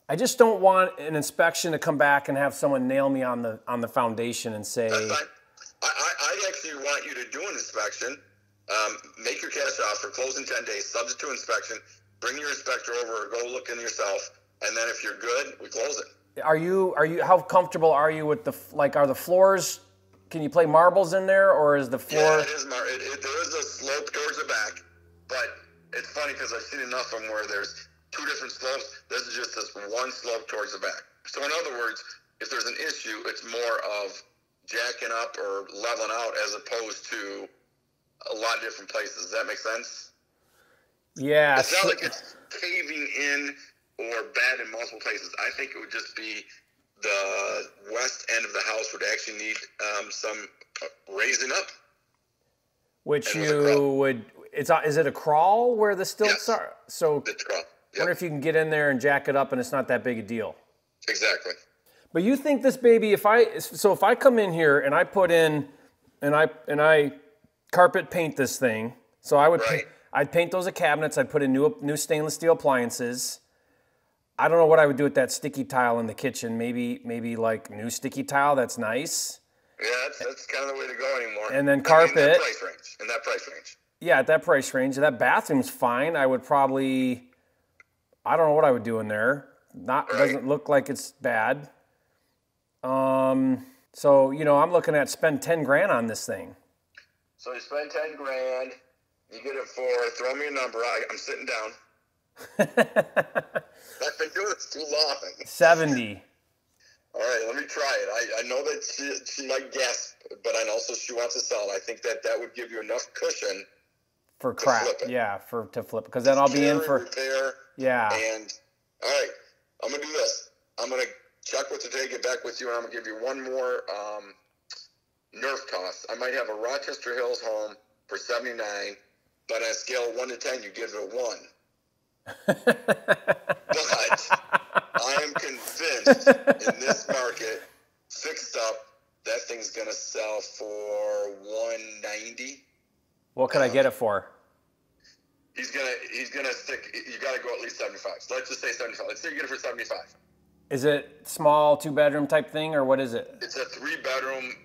I just don't want an inspection to come back and have someone nail me on the foundation and say. That's fine. I actually want you to do an inspection, make your cash offer, close in 10 days, subject to inspection, bring your inspector over or go look in yourself, and then if you're good, we close it. Are you? How comfortable are you with are the floors, can you play marbles in there, or is the floor? Yeah, it is. There is a slope towards the back, but it's funny because I've seen enough of them where there's 2 different slopes. This is just this one slope towards the back. So in other words, if there's an issue, it's more of jacking up or leveling out as opposed to a lot of different places. Does that make sense? Yeah. It's not like it's caving in or bad in multiple places. I think it would just be the west end of the house would actually need some raising up. Which you would. Is it a crawl where the stilts are? So it's a crawl. I wonder if you can get in there and jack it up and it's not that big a deal. Exactly. But you think this baby, if I come in here and I put in and I carpet paint this thing, so I would I'd paint those cabinets, I'd put in new stainless steel appliances. I don't know what I would do with that sticky tile in the kitchen. Maybe like new sticky tile, that's nice. Yeah, that's kind of the way to go anymore. And then carpet. In that price range. Yeah, at that price range. That bathroom's fine. I would probably, I don't know what I would do in there. Doesn't look like it's bad. So, I'm looking at spend 10 grand on this thing. So you spend 10 grand, you get it for, throw me a number, I'm sitting down. I've been doing this too long. 70. All right, let me try it. I know that she might guess, but I know also she wants to sell it. I think that would give you enough cushion for crap. Yeah, to flip, because then I'll be in for repair. Yeah. And all right, I'm gonna do this. I'm gonna check with today, get back with you, and I'm gonna give you one more nerf toss. I might have a Rochester Hills home for $79, but on a scale of 1 to 10, you give it a 1. But I am convinced in this market, fixed up, that thing's gonna sell for $190. What could I get it for? He's gonna stick. You got to go at least 75. So let's just say 75. Let's say you get it for 75. Is it small 2-bedroom type thing, or what is it? It's a 3-bedroom,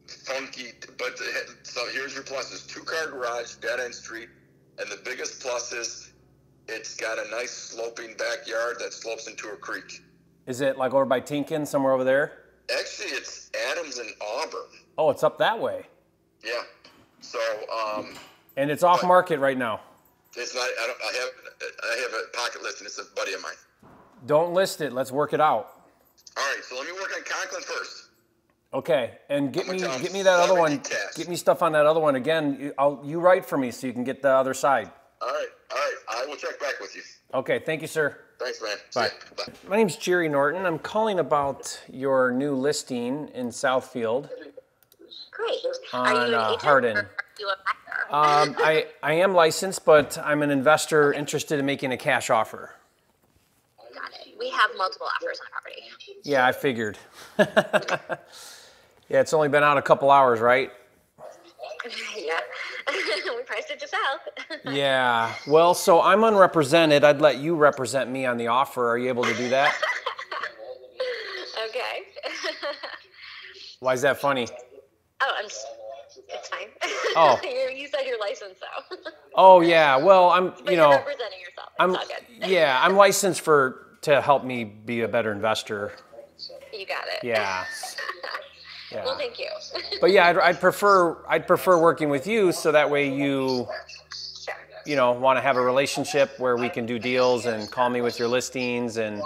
funky. But so here's your pluses: 2-car garage, dead end street, and the biggest plus is it's got a nice sloping backyard that slopes into a creek. Is it like over by Tinkin, somewhere over there? Actually, it's Adams and Auburn. Oh, it's up that way. Yeah. So And it's off market right now. It's not. I have a pocket listing. It's a buddy of mine. Don't list it. Let's work it out. All right. So let me work on Conklin first. Okay, and get me that other one. Get me stuff on that other one again. You write for me so you can get the other side. All right. I will check back with you. Okay, thank you, sir. Thanks, man. Bye. Bye. My name's Jerry Norton. I'm calling about your new listing in Southfield. Great. On Hardin. I am licensed, but I'm an investor interested in making a cash offer. Got it. We have multiple offers on the property. Yeah, I figured. Yeah, it's only been out a couple hours, right? Yeah. We priced it to sell. Yeah. Well, so I'm unrepresented. I'd let you represent me on the offer. Are you able to do that? Okay. Why is that funny? Oh, it's fine. Oh. You said you're licensed, though. Oh, yeah. Well, But you're representing yourself. It's all good. Yeah, I'm licensed to help me be a better investor. You got it. Yeah. Yeah. Well, thank you. But yeah, I'd prefer working with you, so that way you want to have a relationship where we can do deals and call me with your listings and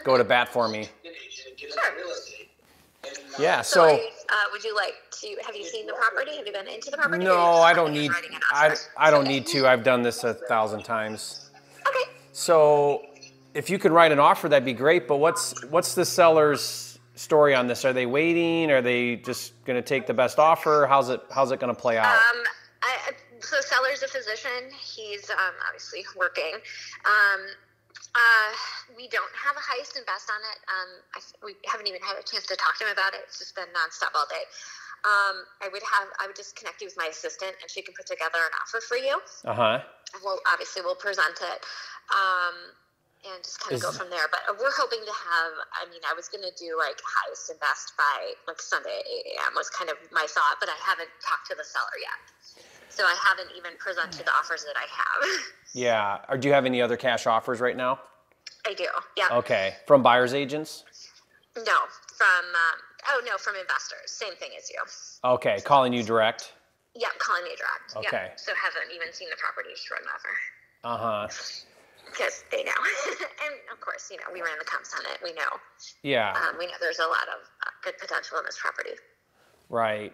go to bat for me. Sure. Yeah. So would you like to? Have you seen the property? Have you been into the property? No, I don't need. I don't need to. I've done this 1,000 times. Okay. So if you could write an offer, that'd be great. But what's the seller's story on this? Are they waiting? Are they just going to take the best offer? How's it going to play out? So seller's a physician. He's obviously working. We don't have a highest and best on it. We haven't even had a chance to talk to him about it. It's just been nonstop all day. I would just connect you with my assistant, and she can put together an offer for you. Uh-huh. We'll present it. And just kind of go from there. But we're hoping to have, I was going to do like highest and best by like Sunday at 8 a.m. was kind of my thought, but I haven't talked to the seller yet. So I haven't even presented the offers that I have. Yeah. Or do you have any other cash offers right now? I do, yeah. Okay. From buyer's agents? No, from investors. Same thing as you. Okay. Calling you direct? Yeah, calling me direct. Okay. Yeah. So haven't even seen the property, just wrote an offer. Uh-huh. Because they know. And of course, we ran the comps on it. We know. Yeah. We know there's a lot of good potential in this property. Right.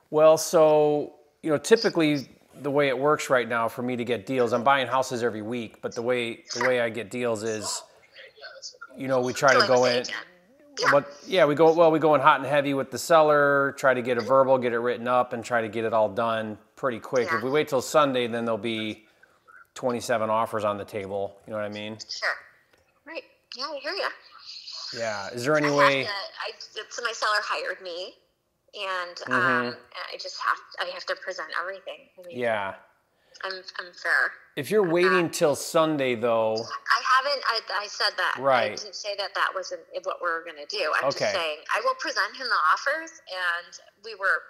Well, so, typically the way it works right now for me to get deals, I'm buying houses every week, but the way I get deals is, we try to go in. But yeah, we go in hot and heavy with the seller, try to get a verbal, get it written up, and try to get it all done pretty quick. Yeah. If we wait till Sunday, then there'll be 27 offers on the table. You know what I mean? Sure. Right. Yeah, I hear you. Yeah. Is there any way? So my seller hired me, and I have to present everything. Yeah. I'm fair. If you're waiting till Sunday, though. I haven't. I said that. Right. I didn't say that wasn't what we were going to do. I'm okay. just saying I will present him the offers, and we were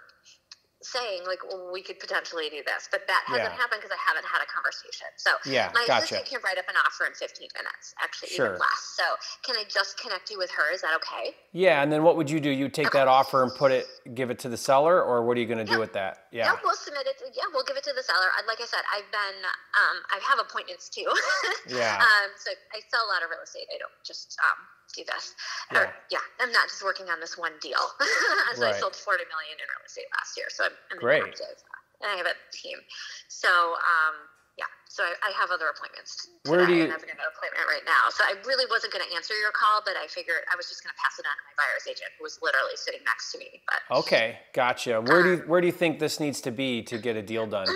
saying we could potentially do this, but that hasn't happened because I haven't had a conversation. So my assistant can write up an offer in 15 minutes, actually even less. So can I just connect you with her? Is that okay? Yeah, and then what would you do? You take that offer and give it to the seller, or what are you going to do with that? Yeah. Yeah, we'll submit it. Yeah, we'll give it to the seller. Like I said, I have appointments too. Yeah. So I sell a lot of real estate. I don't just do this. I'm not just working on this one deal. So I sold $40 million in real estate last year. So I'm active, and I have a team. So so I have other appointments today, and I've got an appointment right now. So I really wasn't going to answer your call, but I figured I was just going to pass it on to my buyer's agent, who was literally sitting next to me. But okay, gotcha. Where do you think this needs to be to get a deal done?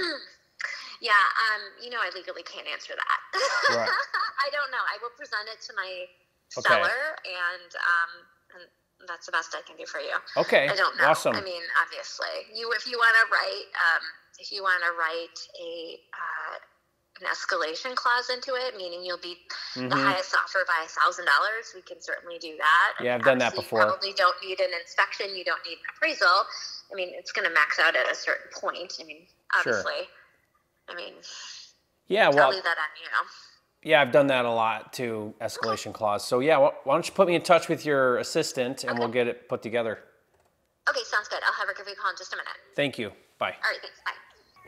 Yeah, I legally can't answer that. Right. I don't know. I will present it to my seller, and that's the best I can do for you. Okay. I don't know. Awesome. Obviously, if you want to write an escalation clause into it, meaning you'll beat the highest offer by $1,000, we can certainly do that. Yeah, I've done that before. You probably don't need an inspection. You don't need an appraisal. It's going to max out at a certain point. Obviously. Sure. Yeah, well, I'll leave that on you. Yeah, I've done that a lot too, escalation clause. So yeah, why don't you put me in touch with your assistant, and we'll get it put together. Okay, sounds good. I'll have her give you a call in just a minute. Thank you. Bye. All right, thanks. Bye.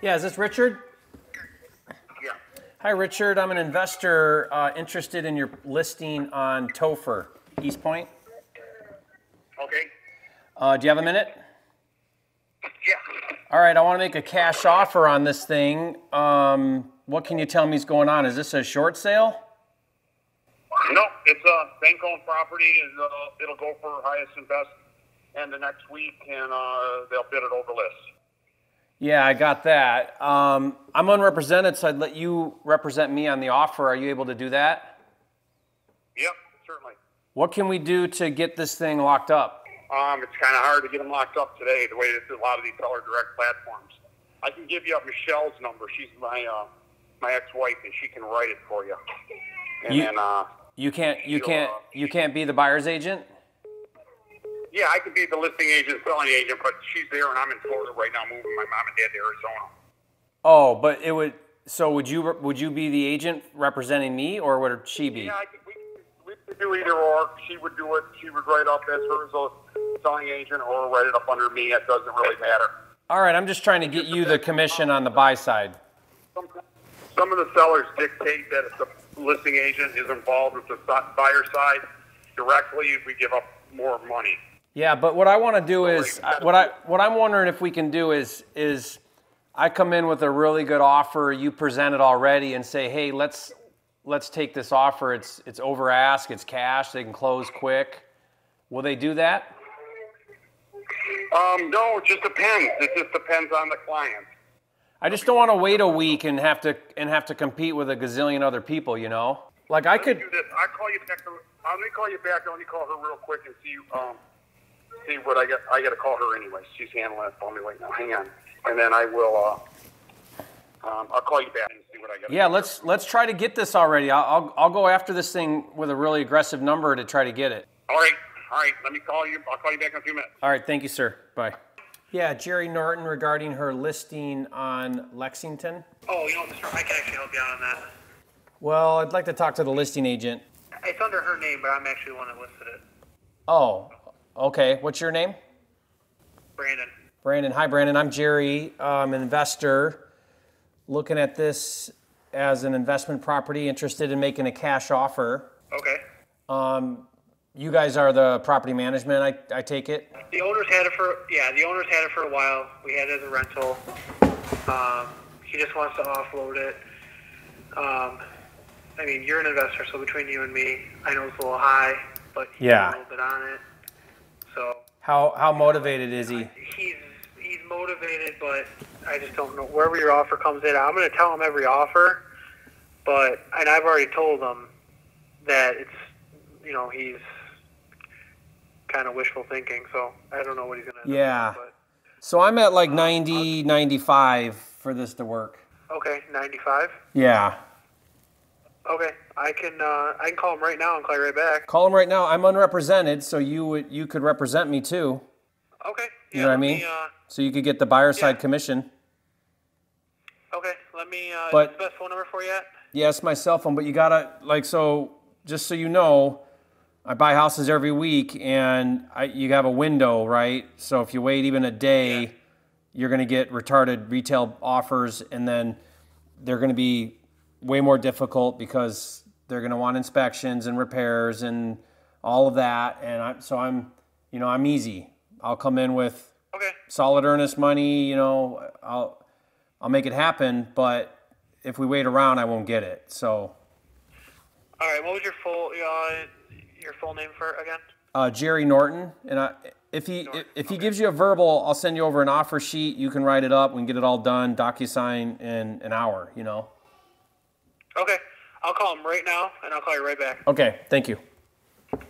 Yeah, is this Richard? Yeah. Hi, Richard. I'm an investor interested in your listing on Topher, East Point. Okay. Do you have a minute? Yeah. All right, I want to make a cash offer on this thing. What can you tell me is going on? Is this a short sale? No, it's a bank-owned property. It'll go for highest and best end of next week, and they'll bid it over list. Yeah, I got that. I'm unrepresented, so I'd let you represent me on the offer. Are you able to do that? Yep, certainly. What can we do to get this thing locked up? It's kind of hard to get them locked up today, the way it's a lot of these seller direct platforms. I can give you Michelle's number. She's my ex-wife, and she can write it for you. And you can't be the buyer's agent? Yeah, I could be the listing agent, selling agent, but she's there, and I'm in Florida right now, moving my mom and dad to Arizona. Oh, but it would. So would you be the agent representing me, or would she be? Yeah, we could do either or. She would do it. She would write up as her as a selling agent, or write it up under me. It doesn't really matter. All right, I'm just trying to get you the commission on the buy side. Some of the sellers dictate that if the listing agent is involved with the buyer side directly, we give up more money. Yeah, but what I want to do is what I'm wondering if we can do is I come in with a really good offer, you present it already, and say, hey, let's take this offer. It's over ask, it's cash, they can close quick. Will they do that? No, it just depends. It just depends on the client. I just don't want to wait a week and have to compete with a gazillion other people, you know. Like I could. Do this. I'll call you back. Let me call you back. Let me call her real quick and see what I get. I got to call her anyway. She's handling it for me right now. Hang on, and then I will. I'll call you back and see what I got. Yeah, let's try to get this already. I'll go after this thing with a really aggressive number to try to get it. All right. Let me call you. I'll call you back in a few minutes. All right. Thank you, sir. Bye. Yeah, Jerry Norton regarding her listing on Lexington. Oh, you know, I can actually help you out on that. Well, I'd like to talk to the listing agent. It's under her name, but I'm actually the one that listed it. Oh, okay. What's your name? Brandon. Brandon. Hi, Brandon. I'm Jerry. I'm an investor looking at this as an investment property, interested in making a cash offer. Okay. You guys are the property management, I take it? The owners had it for a while. We had it as a rental. He just wants to offload it. I mean, you're an investor, so between you and me, I know it's a little high, but he's a little bit on it. So how motivated is he? He's motivated, but I just don't know wherever your offer comes in. I'm going to tell him every offer, and I've already told him that it's, you know, he's kind of wishful thinking, so I don't know what he's going to do. Yeah. So I'm at like 90, 95 for this to work. Okay, 95? Yeah. Okay, I can call him right now and call you right back. Call him right now. I'm unrepresented, so you could represent me too. Okay. You know what I mean? So you could get the buyer side commission. Okay, let me, is But- this the best phone number for you at? Yeah, it's my cell phone, but you gotta, just so you know, I buy houses every week, and you have a window, right? So if you wait even a day, you're going to get retarded retail offers, and then they're going to be way more difficult because they're going to want inspections and repairs and all of that. And I'm easy. I'll come in with solid earnest money. You know, I'll make it happen. But if we wait around, I won't get it. So. All right, what was your full name for again? Jerry Norton, and if he gives you a verbal, I'll send you over an offer sheet. You can write it up. We can get it all done, DocuSign in an hour. You know. Okay, I'll call him right now, and I'll call you right back. Okay, thank you.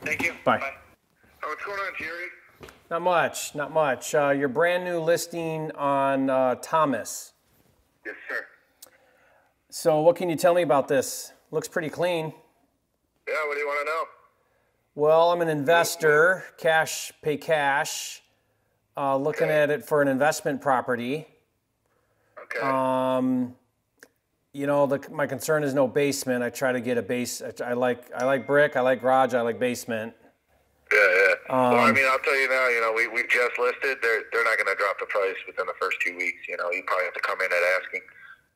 Thank you. Bye. What's going on, Jerry? Not much. Your brand new listing on Thomas. Yes, sir. So what can you tell me about this? Looks pretty clean. Yeah, what do you want to know? Well, I'm an investor, pay cash, looking at it for an investment property. Okay. You know, my concern is no basement. I try to get a base. I like brick. I like garage. I like basement. Yeah. Well, I mean, I'll tell you now. You know, we just listed. They're not going to drop the price within the first 2 weeks. You know, you probably have to come in at asking.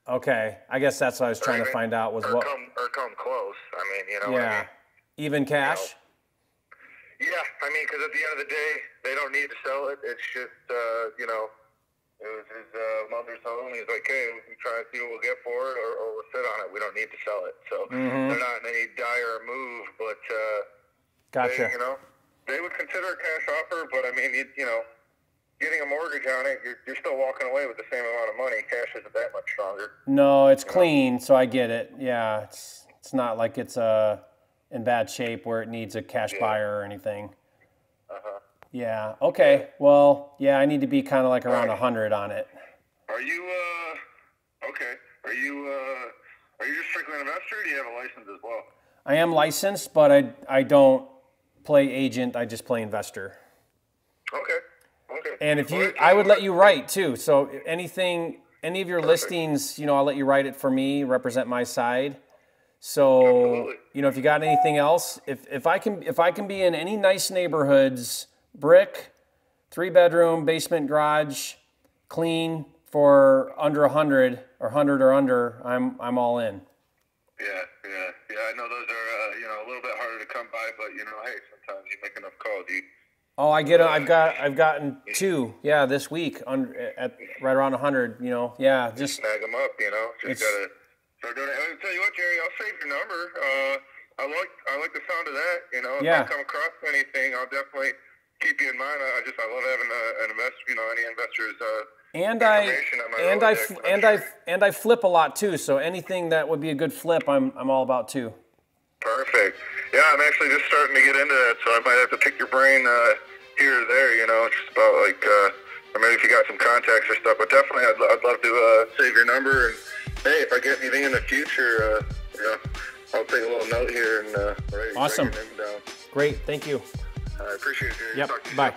Okay, I guess that's what I was trying to find out was or what. Come close. I mean, you know. Yeah. What I mean? Even cash. You know, yeah, I mean, because at the end of the day, they don't need to sell it. It's just, you know, it was his mother's home. He's like, hey, we try and see what we'll get for it, or we'll sit on it. We don't need to sell it. So they're not in any dire move, but Gotcha. they, you know, they would consider a cash offer, but I mean, you know, getting a mortgage on it, you're still walking away with the same amount of money. Cash isn't that much stronger. No, it's clean, so I get it. Yeah, it's not like it's in bad shape where it needs a cash buyer or anything. Yeah. Okay. Well, yeah, I need to be kind of like around 100 on it. Are you okay? Are you just strictly an investor, or do you have a license as well? I am licensed, but I don't play agent. I just play investor. Okay. And if I would let you write too. So any of your listings, you know, I'll let you write it for me, represent my side. So, absolutely. You know, if you got anything else, if I can be in any nice neighborhoods, brick, 3-bedroom, basement, garage, clean for under 100 or 100 or under, I'm all in. Yeah. I know those are you know, a little bit harder to come by, but you know, hey, sometimes you make enough calls. Oh, I've gotten 2, this week at right around 100. You know, just snag them up. You know, just gotta start doing it. I'll tell you what, Jerry, I'll save your number. I like the sound of that. You know, if I come across anything, I'll definitely keep you in mind. I love having an investor. You know, any investors. And I flip a lot too. So anything that would be a good flip, I'm all about too. Perfect. Yeah, I'm actually just starting to get into that, so I might have to pick your brain here or there. You know, just about like, or maybe if you got some contacts or stuff. But definitely, I'd love to save your number. And hey, if I get anything in the future, you know, I'll take a little note here and awesome. write your name down. Great, thank you. I appreciate it, Jerry. Yep. Bye.